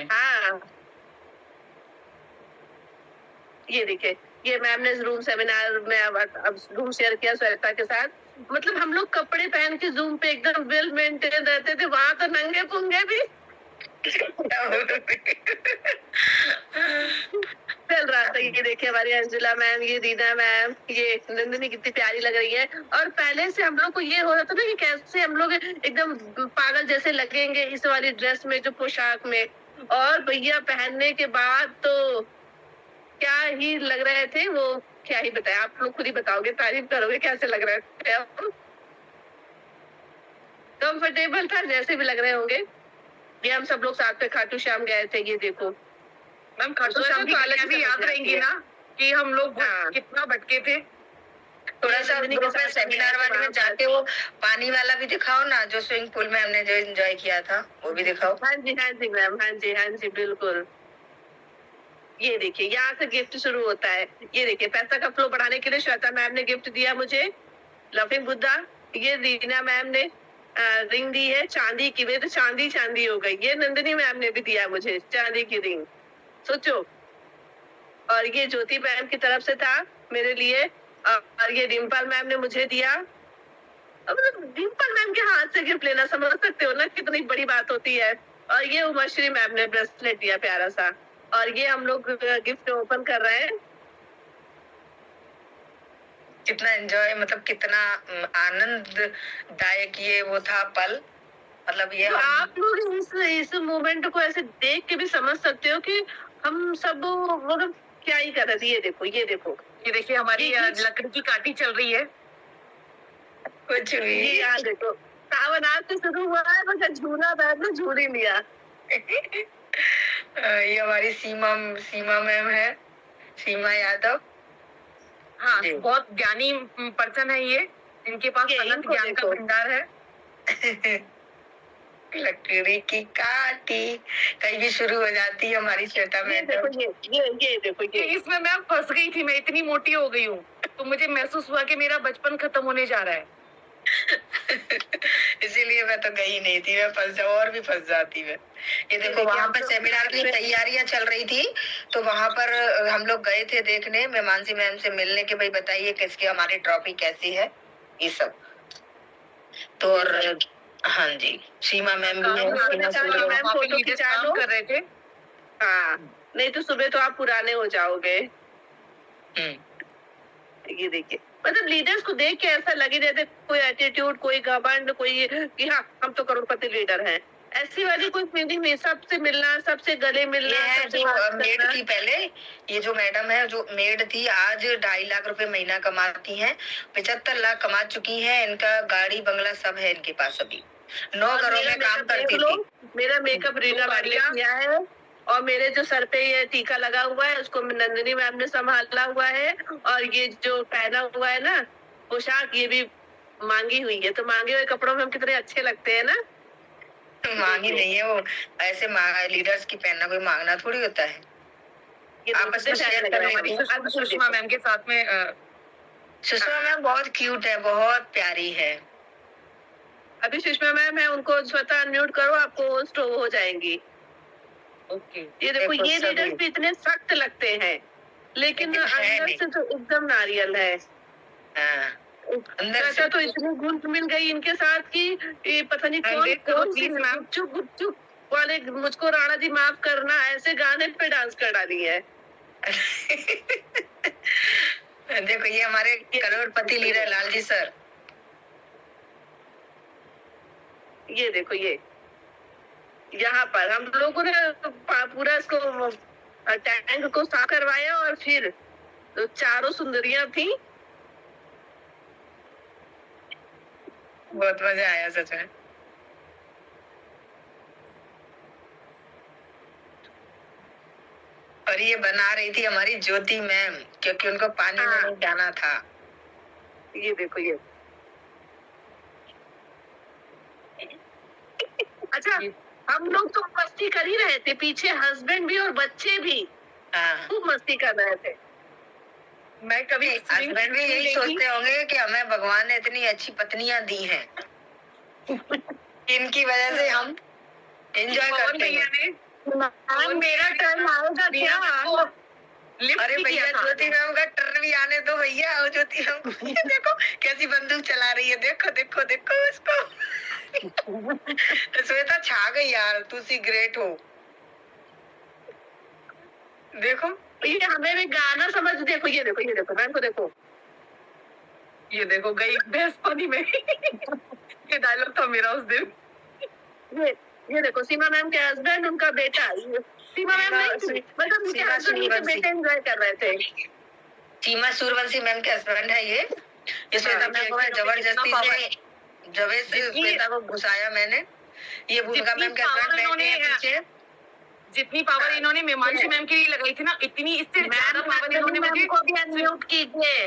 हाँ, ये देखिए, ये मैम ने रूम सेमिनार में अब रूम शेयर किया श्वेता के साथ। मतलब हम लोग कपड़े पहन के जूम पे एकदम वेल मेंटेन रहते थे, वहां तो नंगे पुंगे भी चल रहा था। ये देखिए हमारी अंजुला मैम, ये रीना मैम, ये नंदिनी कितनी प्यारी लग रही है। और पहले से हम लोग को ये हो रहा था ना कि कैसे हम लोग एकदम पागल जैसे लगेंगे इस वाली ड्रेस में, जो पोशाक में, और भैया पहनने के बाद तो क्या ही लग रहे थे वो, क्या ही बताए, आप लोग खुद ही बताओगे, तारीफ करोगे कैसे लग रहे थे। कंफर्टेबल था, जैसे भी लग रहे होंगे। ये हम सब लोग साथ में खाटू श्याम गए थे, ये देखो मैम खाटू श्याम की गलियां भी याद रहेंगी ना कि हम लोग कितना भटके थे। थोड़ा सा ग्रुप में सेमिनार वाले में जाके वो पानी वाला भी दिखाओ ना, जो स्विमिंग पूल में हमने जो एंजॉय किया था, वो भी दिखाओ। हाँ जी, हाँ जी मैम, हाँ जी, हाँ जी, बिल्कुल। ये देखिए, यहाँ से गिफ्ट शुरू होता है। ये देखिए, पैसा का फ्लो बढ़ाने के लिए श्वेता मैम ने गिफ्ट दिया मुझे लफिंग बुद्धा। ये रीना मैम ने रिंग दी है चांदी की, वे तो चांदी चांदी हो गई। ये नंदिनी मैम ने भी दिया मुझे चांदी की रिंग, सोचो। और ये ज्योति मैम की तरफ से था मेरे लिए, और ये डिम्पल मैम ने मुझे दिया। अब डिम्पल मैम के हाथ से गिफ्ट लेना, समझ सकते हो ना कितनी बड़ी बात होती है। और ये उमाश्री मैम ने ब्रेसलेट दिया प्यारा सा, और ये हम लोग गिफ्ट ओपन कर रहे हैं। कितना एंजॉय, मतलब कितना आनंददायक ये वो था पल, मतलब ये तो आप लोग इस मोमेंट को ऐसे देख के भी समझ सकते हो कि हम सब, मतलब क्या ही कर रही थी। ये देखो ये देखो, ये देखिए हमारी लकड़ी की काटी चल रही है। कुछ भी ये यहाँ देखो, सावन आज से शुरू हुआ है, बस झूला बैठ में झूल ही लिया। ये हमारी सीमा सीमा मैम है, सीमा यादव। हाँ, जी। बहुत ज्ञानी पर्सन है ये, इनके पास ये अनंत इनको ज्ञान का देखो। भंडार है। लकड़ी की काटी कहीं भी शुरू हो जाती है हमारी श्वेता ये देखो मैडम। ये देखो ये इसमें मैं फंस गई थी, मैं इतनी मोटी हो गई हूँ, तो मुझे महसूस हुआ कि मेरा बचपन खत्म होने जा रहा है। इसीलिए मैं तो गई नहीं थी, मैं फंस जाऊँ और भी फंस जाती मैं। ये देखो देखिए, वहाँ हम पर लोग सेमिनार की तैयारियां चल रही थी, तो वहाँ पर हम लोग गए थे देखने, मैं मानसी मैम से मिलने के, भाई बताइए किसकी हमारी ट्रॉफी कैसी है, ये सब। तो और हाँ जी, सीमा मैम भी है, सीमा सूर्य। मैम फोटो खिंचा लो। कर रहे थे। हाँ, नहीं तो सुबह तो आप पुराने हो जाओगे। ये देखिए, मतलब लीडर्स को देख के ऐसा लगे रहते, कोई एटीट्यूड, कोई घमंड, कोई कि हाँ हम तो करोड़पति लीडर हैं, ऐसी वाली कोई फीलिंग नहीं। सबसे मिलना, सबसे गले मिलना। ये है सबसे जो बात मेड करना। थी पहले, ये जो मैडम है जो मेड थी, आज 2.5 लाख रुपए महीना कमाती हैं, 75 लाख कमा चुकी हैं, इनका गाड़ी बंगला सब है इनके पास। अभी 9 घरों में काम करती थी। मेरा मेकअप रीना मैम ने किया है, और मेरे जो सर पे ये टीका लगा हुआ है उसको नंदिनी मैम ने संभाला हुआ है, और ये जो पहना हुआ है ना पोशाक, ये भी मांगी हुई है। तो मांगे हुए कपड़ों में हम कितने अच्छे लगते हैं ना। मांगी नहीं है वो, ऐसे लीडर्स की पहनना कोई मांगना थोड़ी होता है। आपस में शेयर करने हमारी सुषमा मैम के साथ में सुषमा मैम बहुत क्यूट है, बहुत प्यारी है। अभी सुषमा मैम है, उनको स्वतः अनम्यूट करो, आपको होस्ट हो जाएंगी। ओके। ये देखो, देखो ये सभी। लीडर्स भी इतने सख्त लगते हैं, लेकिन लेकिन है अंदर नहीं। से तो एकदम नारियल है। हाँ, अंदर चाचा से तो इतनी घुल मिल गई इनके साथ कि ये पता नहीं कौन देख करो कौन सी please, मैम। गुपचुप वाले, मुझको राणा जी माफ करना, ऐसे गाने पे डांस कर डाली है। देखो ये हमारे करोड़पति लीडर लालजी सर। ये देखो, ये यहाँ पर हम लोगों ने पूरा इसको टैंक को साफ करवाया, और फिर तो चारों सुंदरियां थी। बहुत मजा आया सच में। और ये बना रही थी हमारी ज्योति मैम, क्योंकि उनको पानी में नहीं जाना था। ये देखो, ये अच्छा, हम लोग तो मस्ती कर ही रहे थे, पीछे हस्बैंड भी और बच्चे भी हाँ, खूब मस्ती कर रहे थे। मैं कभी हस्बैंड भी यही सोचते होंगे कि हमें भगवान ने इतनी अच्छी पत्नियां दी हैं, इनकी वजह से हम एंजॉय करते हैं। मेरा टर्न आएगा क्या? अरे भैया ज्योति मैम का टर्न भी आने दो भैया। वो ज्योति मैम ये देखो कैसी बंदूक चला रही है, देखो देखो देखो इसको। श्वेता छा गई यार, तू सी ग्रेट हो। देखो ये हमें भी गाना समझ, देखो ये देखो, ये देखो मैम को देखो, ये देखो गई भैंस पानी में। ये डायलॉग था मेरा उस दिन। ये देखो सीमा मैम के हस्बैंड, उनका बेटा। सीमा मैम नहीं थी, मतलब उनके सीमा हस्बैंड उनके सूर्यवंशी। बेटे एंजॉय कर रहे थे। सीमा सूर्यवंशी मैम के हस्बैंड है ये श्वेता मैम को मैं जबरदस्ती से श्वेता को घुसाया मैंने। ये भूमिका मैम के हस्बैंड बैठे हैं पीछे। जितनी पावर इन्होंने मेमांशी मैम के लिए लगाई थी ना, इतनी इससे ज्यादा पावर इन्होंने मुझे। को भी अनम्यूट कीजिए,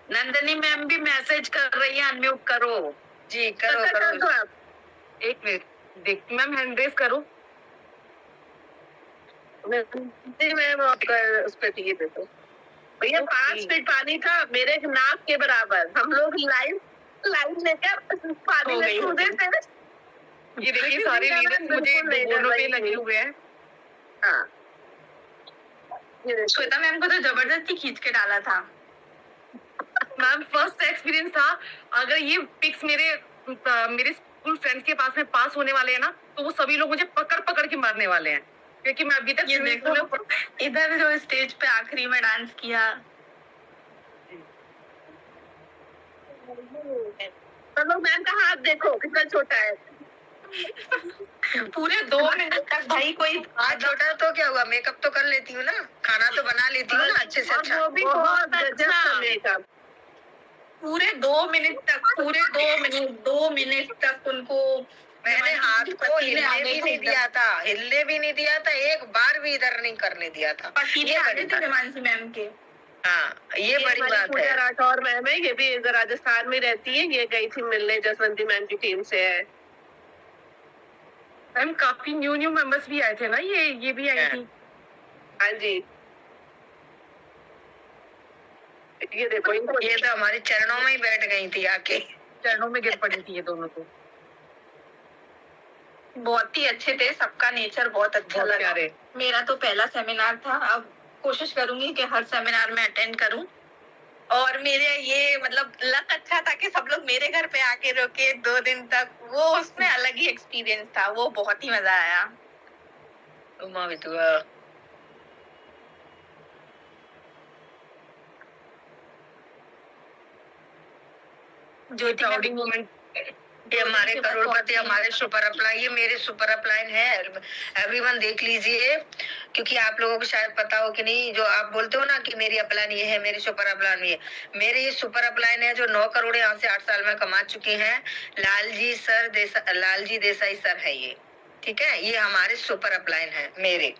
नंदनी मैम भी मैसेज कर रही है, अनम्यूट करो जी करो करो। आप। एक मिनट देखती मैम, हैंड रेस करो। मैम उस पे ये देखो भैया, 5 फीट पानी था मेरे नाक के बराबर, हम लोग लाइव लेकर पानी हो में गई, कूदे थे। ये देखिए सारे लीडर्स मुझे दोनों पे लगे हुए हैं। हाँ, ये देखो। श्वेता मैम को तो जबरदस्ती खींच के डाला था। मैम फर्स्ट एक्सपीरियंस था, अगर ये पिक्स मेरे स्कूल फ्रेंड्स के पास में पास होने वाले हैं ना, तो वो सभी लोग मुझे पकड़ पकड़ के मारने वाले हैं, क्योंकि मैं अभी तक ये देखो इधर जो स्टेज पे आखिरी में डांस किया। चलो मैम का हाथ देखो कितना छोटा है। पूरे 2 मिनट तक भाई कोई हाथ छोटा तो क्या हुआ, मेकअप तो कर लेती हूँ ना, खाना तो बना लेती हूँ ना अच्छे से और अच्छा। वो भी बहुत गजब अच्छा। का मेकअप। पूरे 2 मिनट तक उनको मैंने हाथ को पसीने आ हिलने गए भी थे नहीं एकदम। दिया था, हिलने भी नहीं दिया था, एक बार भी इधर नहीं करने दिया था। पसीने ये आ बड़ी गए थे बात, हिमांशी मैम के। हाँ ये बड़ी हमारी बात पूजा है। राठौर मैम है, ये भी इधर राजस्थान में रहती है, ये गई थी मिलने जसवंती मैम की टीम से है। मैम काफी न्यू मेंबर्स भी आए थे ना, ये भी आई थी। हाँ जी, ये देखो इनको ये तो हमारे चरणों में ही बैठ गई थी आके। चरणों में गिर पड़ी थी ये दोनों तो। बहुत ही अच्छे थे, सबका नेचर बहुत अच्छा बहुत लगा। प्यारे। मेरा तो पहला सेमिनार था, अब कोशिश करूंगी कि हर सेमिनार में अटेंड करूं। और मेरे ये मतलब लक अच्छा था कि सब लोग मेरे घर पे आके रुके 2 दिन तक, वो उसमें अलग ही एक्सपीरियंस था, वो बहुत ही मजा आया। उमा भी तो ज्योति प्राउडिंग मोमेंट। ये हमारे करोड़पति, हमारे सुपर अपलाइन, ये मेरे सुपर अपलाइन है, एवरीवन देख लीजिए, क्योंकि आप लोगों को शायद पता हो कि नहीं, जो आप बोलते हो ना कि मेरी अपलाइन ये है, मेरी सुपर अपलाइन ये, मेरे ये सुपर अपलाइन है जो 9 करोड़ यहाँ से 8 साल में कमा चुके हैं। लालजी देसाई सर है ये, ठीक है, ये हमारे सुपर अपलाइन है, मेरे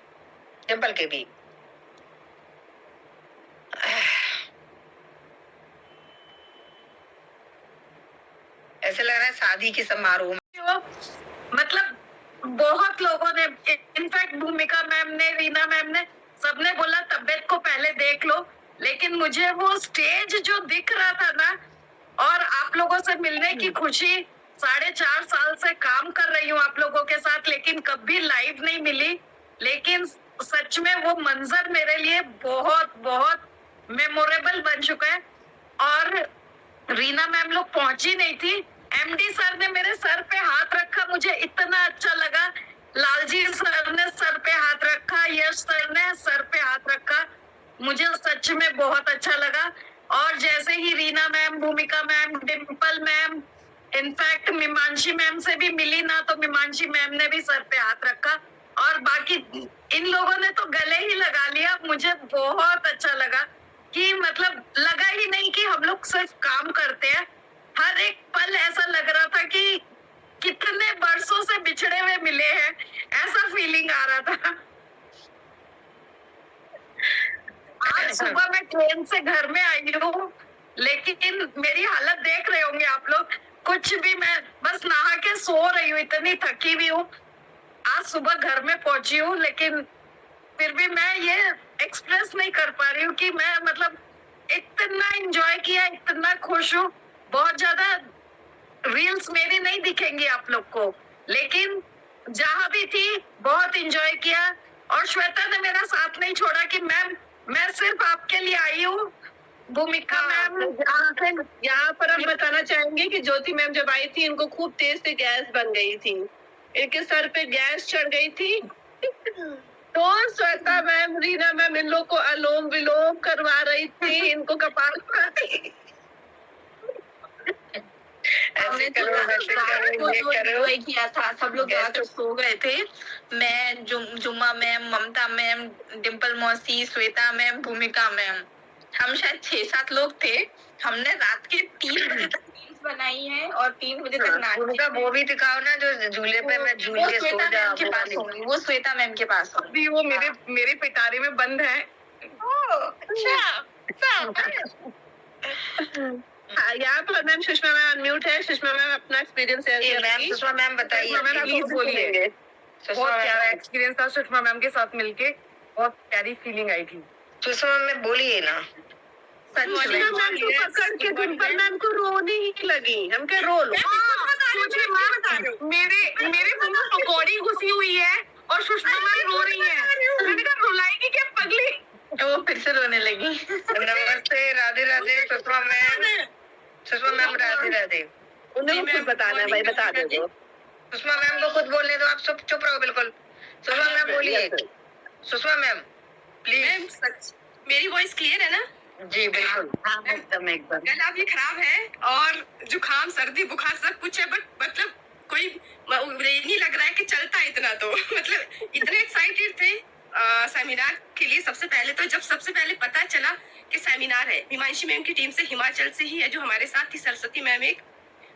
टेम्पल के भी। ऐसे लग रहा है शादी की समारोह में। मतलब बहुत लोगों ने, इनफैक्ट भूमिका मैम ने, रीना मैम ने, सबने बोला तबीयत को पहले देख लो, लेकिन मुझे वो स्टेज जो दिख रहा था ना, और आप लोगों से मिलने की खुशी, 4.5 साल से काम कर रही हूँ आप लोगों के साथ, लेकिन कभी लाइव नहीं मिली, लेकिन सच में वो मंजर मेरे लिए बहुत बहुत मेमोरेबल बन चुका है। और रीना मैम लोग पहुंची नहीं थी, एमडी सर ने मेरे सर पे हाथ रखा, मुझे इतना अच्छा लगा। लालजी सर ने सर पे हाथ रखा, यश सर ने सर पे हाथ रखा, मुझे सच में बहुत अच्छा लगा। और जैसे ही Reena ma'am, Bhumika ma'am, Dimple ma'am, in fact Mimanshi ma'am से भी मिली ना, तो मीमांशी मैम ने भी सर पे हाथ रखा, और बाकी इन लोगों ने तो गले ही लगा लिया। मुझे बहुत अच्छा लगा कि मतलब लगा ही नहीं कि हम लोग सिर्फ काम करते हैं, हर एक पल ऐसा लग रहा था कि कितने बरसों से बिछड़े हुए मिले हैं, ऐसा फीलिंग आ रहा था। आज सुबह मैं ट्रेन से घर में आई हूँ, लेकिन मेरी हालत देख रहे होंगे आप लोग, कुछ भी, मैं बस नहा के सो रही हूँ, इतनी थकी हुई हूँ। आज सुबह घर में पहुंची हूँ, लेकिन फिर भी मैं ये एक्सप्रेस नहीं कर पा रही हूँ कि मैं मतलब इतना एंजॉय किया, इतना खुश हूँ। बहुत ज्यादा रील्स मेरी नहीं दिखेंगी आप लोग को, लेकिन जहाँ भी थी बहुत एंजॉय किया। और श्वेता ने मेरा साथ नहीं छोड़ा कि मैम मैं सिर्फ आपके लिए आई हूँ। भूमिका मैम, यहाँ पर हम बताना चाहेंगे कि ज्योति मैम जब आई थी, इनको खूब तेज से गैस बन गई थी, इनके सर पे गैस चढ़ गई थी। तो श्वेता मैम, रीना मैम इन लोग को अलोम विलोम करवा रही थी, इनको कपाल खाती। हमने तो वही किया था, सब लोग जाकर सो गए थे। मैं, जुम्मा मैम, ममता मैम, डिम्पल मौसी, श्वेता मैम, भूमिका मैम, हम शायद 6-7 लोग थे। हमने रात के 3 बजे तक रील्स बनाई है और 3 बजे तक नाचे। उनका वो भी दिखाओ ना, जो झूले पे मैं झूल के सो जाऊं। के पास होंगी, वो श्वेता मैम के पास होंगी। अभी वो मेरे पिटारे में बंद है। हाँ, यहाँ पर मैम सुषमा मैम अनम्यूट है, सुषमा मैम अपना एक्सपीरियंस शेयर मैम, करेंगी। सुषमा मैम बताइए, सुषमा मैम प्लीज बोलिए। बहुत प्यारा एक्सपीरियंस था सुषमा मैम के साथ मिलके, बहुत प्यारी फीलिंग आई थी। सुषमा मैम बोलिए ना। सुषमा मैम को पकड़ के डिम्पल मैम को रोनी ही लगी, हम क्या रो लो। मेरे मुंह में पकौड़ी घुसी हुई है और सुषमा मैम रो रही है। मैंने कहा रुलाएगी क्या पगली? वो फिर से रोने लगी। नमस्ते, राधे राधे सुषमा मैम। सुषमा मैम राधे राधे। उन्हें खुद बताना है भाई, बता दो। सुषमा मैम को खुद बोलने दो, आप चुप रहो बिल्कुल। सुषमा मैम बोलिए। Sushma ma'am please. मैम सच मेरी वॉइस क्लियर है ना? जी बिल्कुल, एकदम एकदम। गला भी खराब है और जुकाम, सर्दी, बुखार सब कुछ है, बट मतलब कोई नहीं लग रहा है कि चलता इतना तो मतलब इतने एक्साइटेड थे सेमिनार के लिए। सबसे पहले तो जब सबसे पहले पता चला कि सेमिनार है, हिमांशी मैम की टीम से, हिमाचल से ही है जो हमारे साथ थी, सरस्वती मैम एक,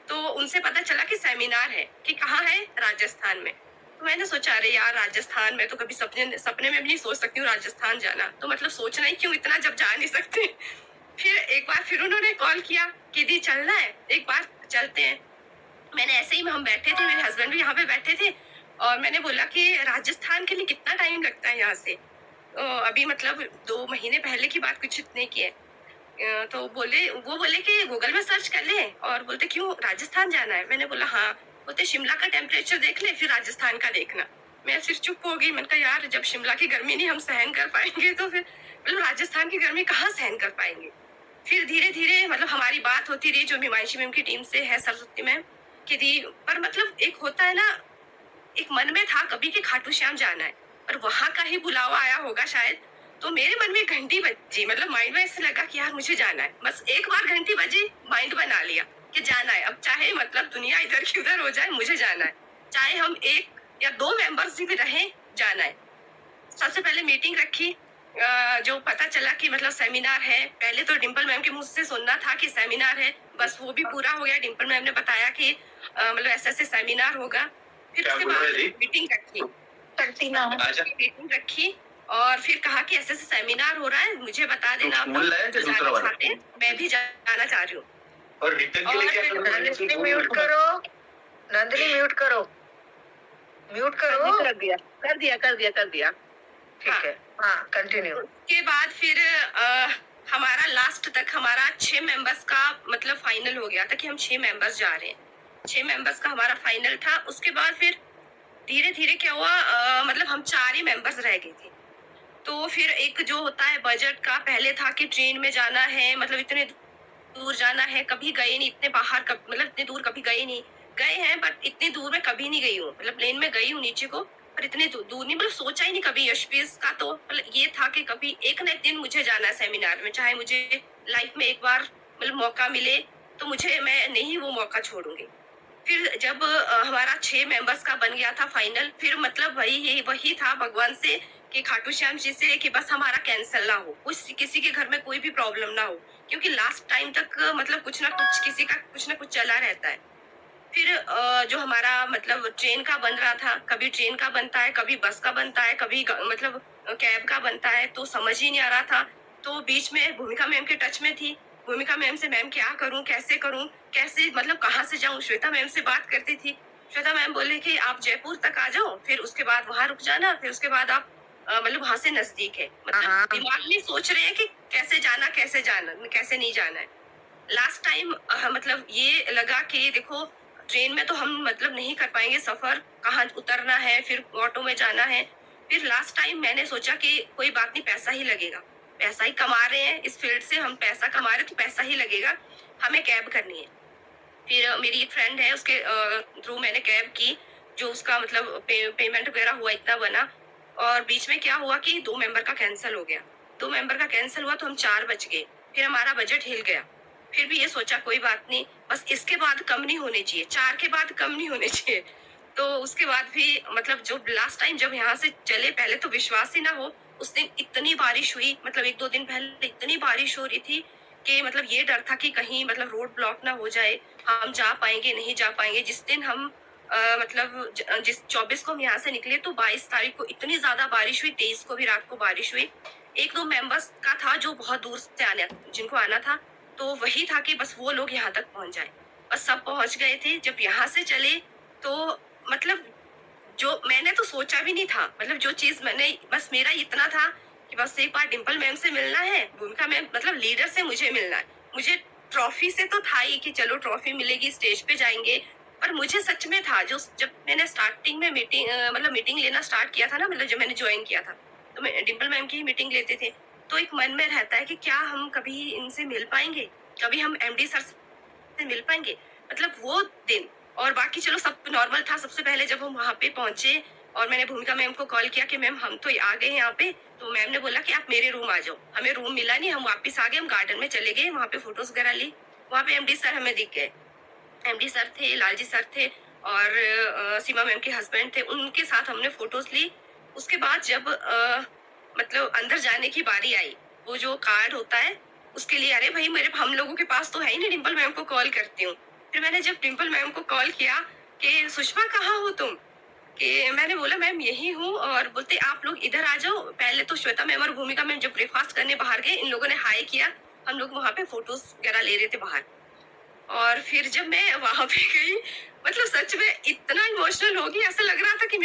तो उनसे पता चला कि सेमिनार है, कि कहाँ है, राजस्थान में। तो मैंने सोचा अरे यार राजस्थान में तो कभी सपने में भी नहीं सोच सकती हूँ राजस्थान जाना, तो मतलब सोचना ही क्यों इतना जब जा नहीं सकते। फिर एक बार फिर उन्होंने कॉल किया कि दी चलना है, एक बार चलते हैं। मैंने ऐसे ही, हम बैठे थे, मेरे हस्बैंड भी यहाँ पे बैठे थे, और मैंने बोला कि राजस्थान के लिए कितना टाइम लगता है यहाँ से। अभी मतलब 2 महीने पहले की बात, कुछ इतने की है। तो वो बोले कि गूगल में सर्च कर ले, और बोलते क्यों राजस्थान जाना है। मैंने बोला हाँ। बोलते शिमला का टेम्परेचर देख ले, फिर राजस्थान का देखना। मैं फिर चुप हो गई। मैंने कहा यार जब शिमला की गर्मी नहीं हम सहन कर पाएंगे तो फिर मतलब राजस्थान की गर्मी कहाँ सहन कर पाएंगे। फिर धीरे धीरे मतलब हमारी बात होती रही, जो हिमांशी मैम की टीम से है, सरस्वती मैम की दी, पर मतलब एक होता है ना, एक मन में था कभी कि खाटू श्याम जाना है, पर वहां का ही बुलावा आया होगा शायद, तो मेरे मन में घंटी बजी, मतलब माइंड में ऐसे लगा कि यार मुझे जाना है। बस एक बार घंटी बजी, माइंड बना लिया कि जाना है। अब चाहे मतलब दुनिया इधर की उधर हो जाए, मुझे जाना है, चाहे हम 1 या 2 मेंबर्स भी रहे, जाना है। सबसे पहले मीटिंग रखी, जो पता चला कि मतलब सेमिनार है। पहले तो डिम्पल मैम के मुंह से सुनना था कि सेमिनार है, बस वो भी पूरा हो गया। डिम्पल मैम ने बताया कि मतलब ऐसे सेमिनार होगा। फिर उसके बाद मीटिंग रखी, मीटिंग रखी, और फिर कहा कि ऐसे सेमिनार हो रहा है, मुझे बता देना आप जाना चाहते हैं, मैं भी जाना चाह रही हूँ। और रिटर्न के लिए क्या नंदिनी म्यूट करो, नंदिनी म्यूट करो, म्यूट करो। कर दिया। ठीक है, हाँ कंटिन्यू। उसके बाद फिर हमारा लास्ट तक हमारा 6 मेंबर्स का मतलब फाइनल हो गया था कि हम 6 मेंबर्स जा रहे हैं। 6 मेंबर्स का हमारा फाइनल था। उसके बाद फिर धीरे धीरे क्या हुआ, मतलब हम 4 ही मेंबर्स रह गए थे। तो फिर एक जो होता है बजट का, पहले था कि ट्रेन में जाना है, मतलब इतने दूर जाना है, कभी गए नहीं इतने बाहर, मतलब इतने दूर कभी गए नहीं, गए हैं बट इतनी दूर में कभी नहीं गई हूँ। मतलब प्लेन में गई हूँ नीचे को, पर इतने दूर नहीं, मतलब सोचा ही नहीं कभी। यशपीस का तो मतलब ये था कि कभी एक न एक दिन मुझे जाना है सेमिनार में, चाहे मुझे लाइफ में एक बार मतलब मौका मिले तो मैं नहीं वो मौका छोड़ूंगी। फिर जब हमारा 6 मेंबर्स का बन गया था फाइनल, फिर मतलब वही था भगवान से कि खाटू श्याम जी से कि बस हमारा कैंसिल ना हो, किसी के घर में कोई भी प्रॉब्लम ना हो, क्योंकि लास्ट टाइम तक मतलब कुछ ना कुछ किसी का कुछ ना कुछ चला रहता है। फिर जो हमारा मतलब ट्रेन का बन रहा था, कभी ट्रेन का बनता है, कभी बस का बनता है, कभी मतलब कैब का बनता है, तो समझ ही नहीं आ रहा था। तो बीच में भूमिका मैम के टच में थी, भूमिका मैम से मैम क्या करूं, कैसे मतलब कहाँ से जाऊं। श्वेता मैम से बात करती थी, श्वेता मैम बोले कि आप जयपुर तक आ जाओ, फिर उसके बाद वहां रुक जाना, फिर उसके बाद आप मतलब वहां से नजदीक है। मतलब दिमाग में सोच रहे हैं कि कैसे जाना, कैसे नहीं जाना है। लास्ट टाइम मतलब ये लगा कि देखो ट्रेन में तो हम मतलब नहीं कर पाएंगे सफर, कहाँ उतरना है, फिर ऑटो में जाना है। फिर लास्ट टाइम मैंने सोचा कि कोई बात नहीं, पैसा ही लगेगा, पैसा ही कमा रहे हैं इस फील्ड से, हम पैसा कमा रहे हैं तो पैसा ही लगेगा, हमें कैब करनी है। फिर मेरी एक फ्रेंड है, उसके थ्रू मैंने कैब की, जो उसका मतलब पेमेंट वगैरह हुआ, इतना बना। और बीच में क्या हुआ कि 2 मेंबर का कैंसिल हो गया, 2 मेंबर का कैंसिल हुआ तो हम 4 बच गए, फिर हमारा बजट हिल गया। फिर भी ये सोचा कोई बात नहीं, बस इसके बाद कम नहीं होने चाहिए, 4 के बाद कम नहीं होने चाहिए। तो उसके बाद भी मतलब जो लास्ट टाइम जब यहाँ से चले, पहले तो विश्वास ही ना हो, उस दिन इतनी बारिश हुई, मतलब 1-2 दिन पहले इतनी बारिश हो रही थी कि मतलब ये डर था कि कहीं मतलब रोड ब्लॉक ना हो जाए, हम जा पाएंगे नहीं जा पाएंगे। जिस दिन हम मतलब जिस 24 को हम यहाँ से निकले तो 22 तारीख को इतनी ज्यादा बारिश हुई, 23 को भी रात को बारिश हुई। 1-2 मेंबर्स का था जो बहुत दूर से जिनको आना था, तो वही था कि बस वो लोग यहाँ तक पहुंच जाए, बस सब पहुंच गए थे। जब यहाँ से चले तो मतलब जो मैंने तो सोचा भी नहीं था, मतलब जो चीज मैंने, बस मेरा इतना था कि बस एक बार डिम्पल मैम से मिलना है, भूमिका मैम मतलब लीडर से मुझे मिलना है। मुझे ट्रॉफी से तो था ही कि चलो ट्रॉफी मिलेगी, स्टेज पे जाएंगे, पर मुझे सच में था, जो जब मैंने स्टार्टिंग में मीटिंग लेना स्टार्ट किया था ना, मतलब जब मैंने ज्वाइन किया था तो मैं डिम्पल मैम की ही मीटिंग लेते थे, तो एक मन में रहता है कि क्या हम कभी इनसे मिल पाएंगे, कभी हम एमडी सर से मिल पाएंगे, मतलब वो दिन। और बाकी चलो सब नॉर्मल था। सबसे पहले जब हम वहाँ पे पहुंचे और मैंने भूमिका मैम को कॉल किया कि मैम हम तो आ गए यहाँ पे, तो मैम ने बोला कि आप मेरे रूम आ जाओ। हमें रूम मिला नहीं, हम वापस आ गए, हम गार्डन में चले गए, वहाँ पे फोटोज वगैरह ली। वहाँ पे एमडी सर हमें दिख गए, एमडी सर थे, लालजी सर थे, और सीमा मैम के हस्बैंड थे, उनके साथ हमने फोटोज ली। उसके बाद जब मतलब अंदर जाने की बारी आई, वो जो कार्ड होता है उसके लिए, अरे भाई मेरे हम लोगों के पास तो है ही नहीं, डिम्पल मैम को कॉल करती हूँ। फिर मैंने जब डिम्पल मैम को कॉल किया कि सुषमा कहाँ हो तुम, कि मैंने बोला मैम यही हूँ, और बोलते आप लोग इधर आ जाओ। पहले तो श्वेता मैम और भूमिका मैम जब ब्रेकफास्ट करने बाहर गए, इन लोगों ने हाई किया, हम लोग वहाँ पे फोटोज वगैरह ले रहे थे बाहर। और फिर जब मैं वहां पे गई, मतलब सच में इतना इमोशनल हो गई, ऐसा लग रहा था कि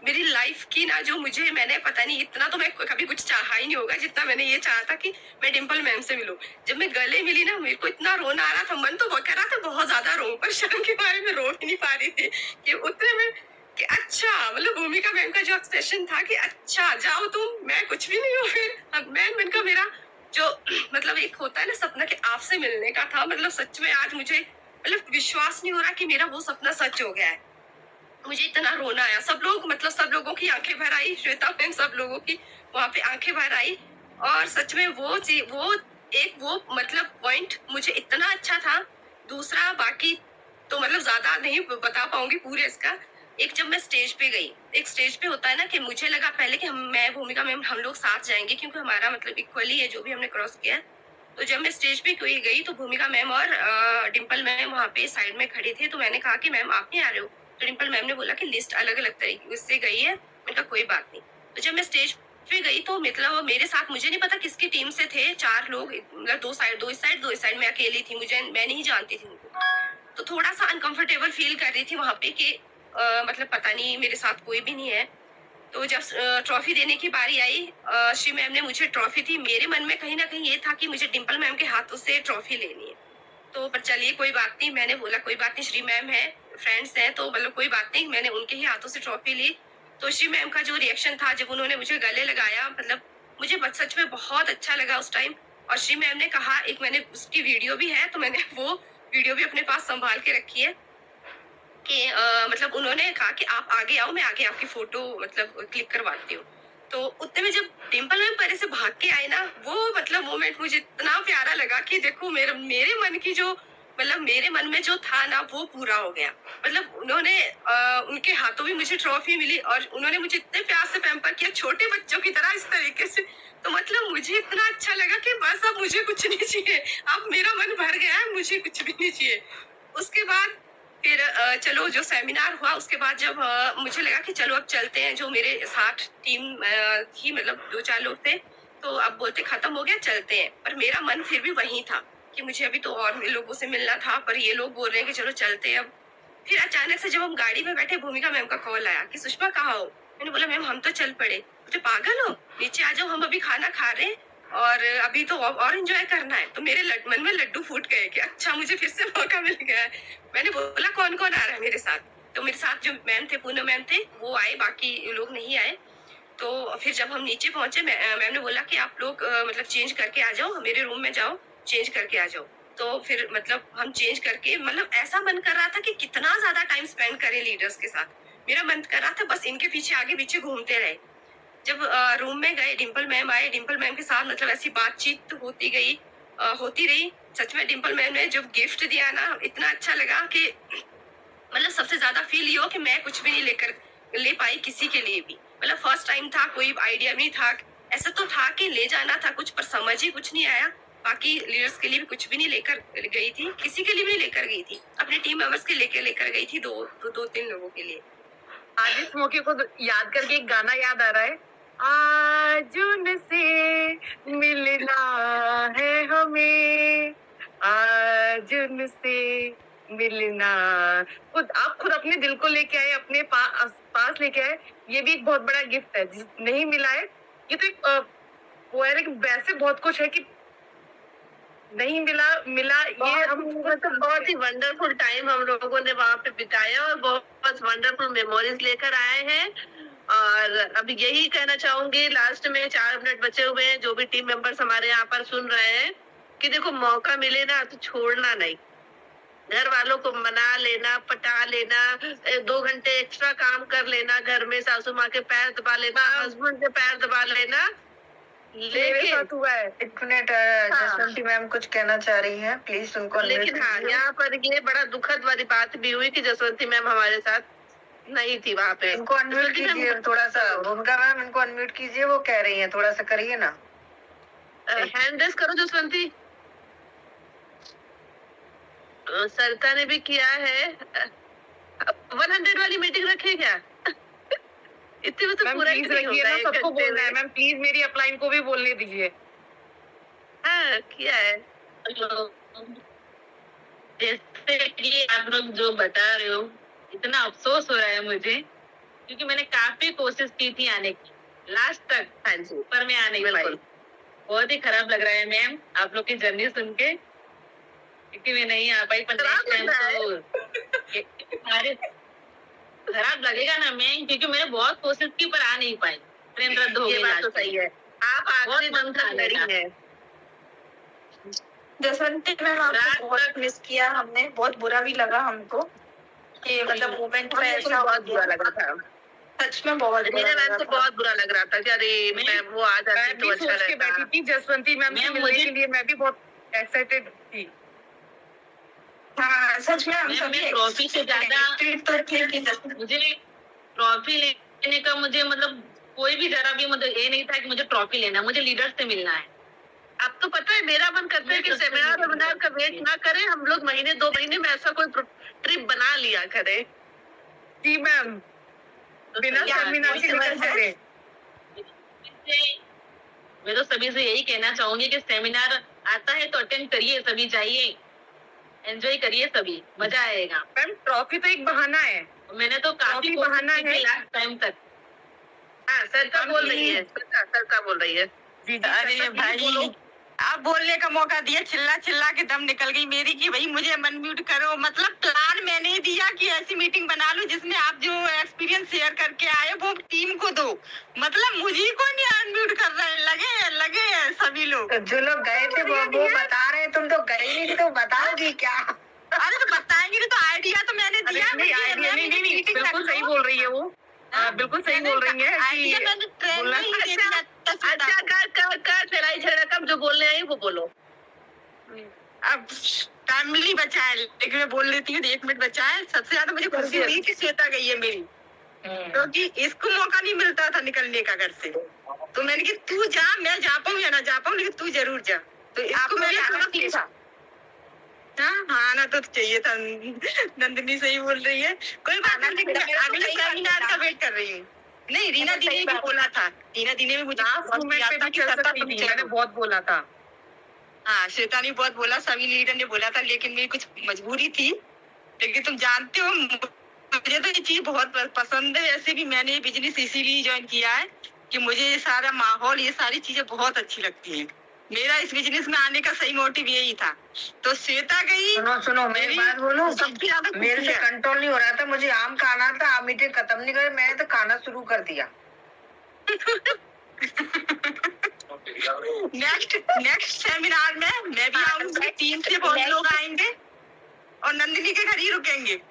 मेरी लाइफ की ना, जो मैंने पता नहीं, इतना तो मैं कभी कुछ चाहा ही नहीं होगा जितना मैंने ये चाहा था कि मैं डिम्पल मैम से मिलूं। जब मैं गले मिली ना, मेरे को इतना रोना आ रहा था, मन तो कर रहा था बहुत ज्यादा रो, पर शर्म के बारे में रो ही नहीं पा रही थी कि उतने में कि अच्छा, मतलब भूमिका मैम का जो एक्सप्रेशन था कि अच्छा जाओ तुम, मैं कुछ भी नहीं हूँ। फिर अब मैम का मेरा जो मतलब एक होता है ना सपना कि आपसे मिलने का था, मतलब सच में आज मुझे मतलब विश्वास नहीं हो रहा कि मेरा वो सपना सच हो गया है। मुझे इतना रोना आया, सब लोगों की आंखें भर आई, श्वेता मैम सब लोगों की वहां पे आंखें भर आई। और सच में वो मतलब पॉइंट मुझे इतना अच्छा था। दूसरा बाकी तो मतलब ज्यादा नहीं बता पाऊंगी पूरे इसका। एक जब मैं स्टेज पे गई, एक स्टेज पे होता है ना कि मुझे लगा पहले कि मैं भूमिका मैम हम लोग साथ जाएंगे, क्योंकि हमारा मतलब इक्वली है जो भी हमने क्रॉस किया। तो जब मैं स्टेज पे गई तो भूमिका मैम और डिम्पल मैम वहाँ पे साइड में खड़े थे। तो मैंने कहा कि मैम आप नहीं आ रहे हो? तो डिम्पल मैम ने बोला कि लिस्ट अलग अलग तरीके से गई है। मैंने कहा कोई बात नहीं। तो जब मैं स्टेज पे गई तो मतलब मेरे साथ, मुझे नहीं पता किसकी टीम से थे, 4 लोग, मतलब दो इस साइड, मैं अकेली थी, मैं नहीं जानती थी उनको। तो थोड़ा सा अनकंफर्टेबल फील कर रही थी वहां पे कि मतलब पता नहीं मेरे साथ कोई भी नहीं है। तो जब ट्रॉफी देने की बारी आई, श्री मैम ने मुझे ट्रॉफी थी, मेरे मन में कहीं ना कहीं ये था कि मुझे डिम्पल मैम के हाथों से ट्रॉफी लेनी है। तो पर चलिए कोई बात नहीं, मैंने बोला कोई बात नहीं, श्री मैम है, फ्रेंड्स हैं, तो मतलब कोई बात नहीं, मैंने उनके ही हाथों से ट्रॉफी ली। तो श्री मैम का जो रिएक्शन था जब उन्होंने मुझे गले लगाया, मतलब मुझे सच में बहुत अच्छा लगा उस टाइम। और श्री मैम ने कहा, एक मैंने उसकी वीडियो भी है, तो मैंने वो वीडियो भी अपने पास संभाल के रखी है कि मतलब उन्होंने कहा कि आप आगे आओ, मैं आगे आपकी फोटो मतलब क्लिक करवाती हूँ। तो उतने में जब डिम्पल मैम परे से भाग के आए ना, वो मतलब मोमेंट मुझे इतना प्यारा लगा कि देखो मेरे मन की जो मतलब मेरे मन में जो था ना वो पूरा हो गया। मतलब उन्होंने उनके हाथों भी मुझे ट्रॉफी मिली और उन्होंने मुझे इतने प्यार से पैम्पर किया, छोटे बच्चों की तरह इस तरीके से। तो मतलब मुझे इतना अच्छा लगा कि बस अब मुझे कुछ नहीं चाहिए, अब मेरा मन भर गया है, मुझे कुछ भी नहीं चाहिए। उसके बाद फिर चलो जो सेमिनार हुआ, उसके बाद जब मुझे लगा कि चलो अब चलते हैं, जो मेरे साथ टीम थी, मतलब 2-4 लोग थे, तो अब बोलते खत्म हो गया चलते हैं, पर मेरा मन फिर भी वही था कि मुझे अभी तो और लोगों से मिलना था, पर ये लोग बोल रहे हैं कि चलो चलते हैं अब। फिर अचानक से जब हम गाड़ी में बैठे, भूमिका मैम का कॉल आया कि सुषमा कहाँ हो। मैंने बोला मैम हम तो चल पड़े। मुझे पागल हो, नीचे आ जाओ, हम अभी खाना खा रहे हैं और अभी तो और एंजॉय करना है। तो मेरे मन में लड्डू फूट गए कि अच्छा मुझे फिर से मौका मिल गया है। मैंने बोला कौन कौन आ रहा है मेरे साथ। तो मेरे साथ जो मैम थे, पूनम मैम थे, वो आए, बाकी लोग नहीं आए। तो फिर जब हम नीचे पहुंचे, मैम ने बोला कि आप लोग मतलब चेंज करके आ जाओ, मेरे रूम में जाओ, चेंज करके आ जाओ। तो फिर मतलब हम चेंज करके, मतलब ऐसा मन कर रहा था कि कितना ज्यादा टाइम स्पेंड करें लीडर्स के साथ। मेरा मन कर रहा था बस इनके पीछे आगे पीछे घूमते रहे। जब रूम में गए, डिम्पल मैम आए, डिम्पल मैम के साथ मतलब ऐसी बातचीत होती गई, होती रही। सच में डिम्पल मैम ने जब गिफ्ट दिया ना, इतना अच्छा लगा कि मतलब सबसे ज्यादा फील ये हो कि मैं कुछ भी नहीं ले पाई किसी के लिए भी। मतलब फर्स्ट टाइम था, कोई आइडिया नहीं था, ऐसा तो था कि ले जाना था कुछ, पर समझ ही कुछ नहीं आया। बाकी लीडर्स के लिए भी कुछ भी नहीं लेकर गई थी, किसी के लिए भी लेकर गई थी, अपने टीम मेंबर्स के लेकर गई थी, 2-3 लोगों के लिए। आज इस मौके को याद करके एक गाना याद आ रहा है, आज उनसे मिलना है हमें, आज उनसे मिलना। आप खुद अपने दिल को लेके आए, अपने पास लेके आए, ये भी एक बहुत बड़ा गिफ्ट है। नहीं मिला है, ये तो एक वो है, लेकिन वैसे बहुत कुछ है कि नहीं मिला ये हम मतलब बहुत ही वंडरफुल टाइम हम लोगों ने वहाँ पे बिताया और बहुत वंडरफुल मेमोरीज लेकर आए हैं। और अब यही कहना चाहूंगी लास्ट में, 4 मिनट बचे हुए हैं, जो भी टीम मेंबर्स हमारे यहाँ पर सुन रहे हैं, कि देखो मौका मिले ना तो छोड़ना नहीं। घर वालों को मना लेना, पटा लेना, 2 घंटे एक्स्ट्रा काम कर लेना, घर में सासू माँ के पैर दबा लेना, हस्बैंड के पैर दबा लेना, मेरे साथ हुआ है। एक मिनट, हाँ। जसवंती मैम कुछ कहना चाह रही हैं, प्लीज उनको unmute लेकिन हाँ, कीजिए। यहाँ पर ये बड़ा दुखद वाली बात भी हुई कि जसवंती मैम हमारे साथ नहीं थी वहाँ पे। उनको अनम्यूट जसवंती मैम कीजिए थोड़ा सा, उनका मैम इनको अनम्यूट कीजिए, वो कह रही हैं, थोड़ा सा करिए ना। हैंड रेस करो जसवंती। सरिता ने भी किया है। 100 वाली मीटिंग रखे क्या? इतने में तो मैम पूरा ही प्लीज नहीं रखिए होगा ना, एक सबको घंटे बोलना है। में। मैम प्लीज मेरी अपलाइन को भी बोलने दीजिए। हाँ, किया है। जैसे कि आप लोग जो बता रहे हो, इतना अफसोस हो रहा है मुझे, क्योंकि मैंने काफी कोशिश की थी आने की, लास्ट तक, हाँ जी, पर मैं आ नहीं पाई। बिल्कुल। बहुत ही खराब लग रहा है मैम आप लोग की जर्नी सुन के, क्योंकि मैं नहीं आ पाई। पर खराब नेक्स्ट टाइम लग रहा है? तो हमारे खराब लगेगा ना मैम, क्योंकि मैंने बहुत कोशिश की पर आ नहीं पाई, ट्रेन रद्द हो ये गई। बात तो last में। सही है। आप आखिरी बहुत दम मन तक था लड़ी मेरा। हैं। जसवंती मैम रात आपको बहुत मिस किया हमने, बहुत बुरा भी लगा हमको कि मतलब मोमेंट में मुझे ऐसा बहुत बुरा लगा था। सच में बहुत बुरा रीना मैम लगा को था। बहुत बुरा लग रहा था कि अरे मैम वो आ जाती मैं तो भी अच्छा सोच के रहता। बैठी थी जसवंती मैम से मैम, मिलने मुझे- के लिए, मैं भी बहुत एक्साइटेड थी। हाँ सच में हम मैम, सभी मैं ट्रॉफी से ज्यादा excited तो थे कि मुझे ट्रॉफी लेने का मुझे मतलब कोई भी जरा भी मतलब ये नहीं था कि मुझे ट्रॉफी लेना है, मुझे लीडर से मिलना है। अब तो पता है मेरा मन करता है कि मैं तो सेमिनार नहीं वेमिनार का वेट ना करें, हम लोग महीने 2 महीने में ऐसा कोई ट्रिप बना लिया करें। जी मैम, बिना क्या- सेमिनार के निकल चले। मैं तो सभी से यही कहना चाहूंगी कि सेमिनार आता है तो अटेंड करिए, सभी जाइए, एंजॉय करिए, सभी मजा आएगा। मैम ट्रॉफी तो एक बहाना है। मैंने तो काफी काफी कोशिश बहाना की थी है। लास्ट टाइम तक। हाँ, सरका हम बोल रही ये- है, सरका बोल रही है। जी जी अरे सरका, भाई, प्लीज बोलो। आप बोलने का मौका दिया, चिल्ला चिल्ला के दम निकल गई मेरी कि भाई मुझे अनम्यूट करो। मतलब प्लान मैंने ही दिया कि ऐसी मीटिंग बना लूं जिसमें आप जो एक्सपीरियंस शेयर करके आए वो टीम को दो। मतलब मुझे को नहीं अनम्यूट कर रहे हैं, लगे हैं सभी लोग। तो जो लोग गए थे वो बता रहे हैं, तुम तो गई नहीं थी तो बताओगी क्या? अरे तो बताएंगे नहीं तो आइडिया तो मैंने अरे दिया। नहीं, आइडिया नहीं, बिल्कुल सही बोल रही है वो। बिल्कुल सही बोल रही है आइडिया कि मैंने ट्रेन में ही दे दिया। अच्छा कर लड़ाई झगड़ा कब जो बोलने आई वो बोलो। अब टाइम नहीं बचा है, लेकिन मैं बोल लेती हूँ, 1 मिनट बचा है। सबसे ज्यादा मुझे खुशी हुई कि श्वेता गई है मेरी, क्योंकि इसको मौका नहीं मिलता था निकलने का घर से। तो मैंने कहा तू जा, मैं जा पाऊँ या ना जा पाऊँ, लेकिन तू जरूर जा। तो इसको मैंने आना हाँ आना तो चाहिए था। नंदिनी सही बोल रही है, कोई बात नहीं, लेकिन अगले सेमिनार का वेट कर रही हूँ। नहीं, रीना दी ने भी बोला था, रीना दी ने भी मुझे लास्ट बहुत मोमेंट किया पे था भी कि चल सत्ता सकती तुम थी, चलो। मैंने बहुत बोला था। हाँ श्वेता ने बहुत बोला, सभी लीडर ने बोला था, लेकिन मेरी कुछ मजबूरी थी। लेकिन तुम जानते हो मुझे तो ये चीज बहुत पसंद है। वैसे भी मैंने बिजनेस इसीलिए ज्वाइन किया है कि मुझे ये सारा माहौल, ये सारी चीजें बहुत अच्छी लगती हैं। मेरा इस बिजनेस में आने का सही मोटिव यही था। तो श्वेता गई, सुनो मैं एक बात बोलूं, सबसे ज्यादा खुशी मेरे से है। कंट्रोल नहीं हो रहा था, मुझे आम खाना था। आप मीटिंग खत्म नहीं करे, मैंने तो खाना शुरू कर दिया। नेक्स्ट सेमिनार में मैं भी आऊंगी, टीम से बहुत लोग आएंगे और नंदिनी के घर ही रुकेंगे।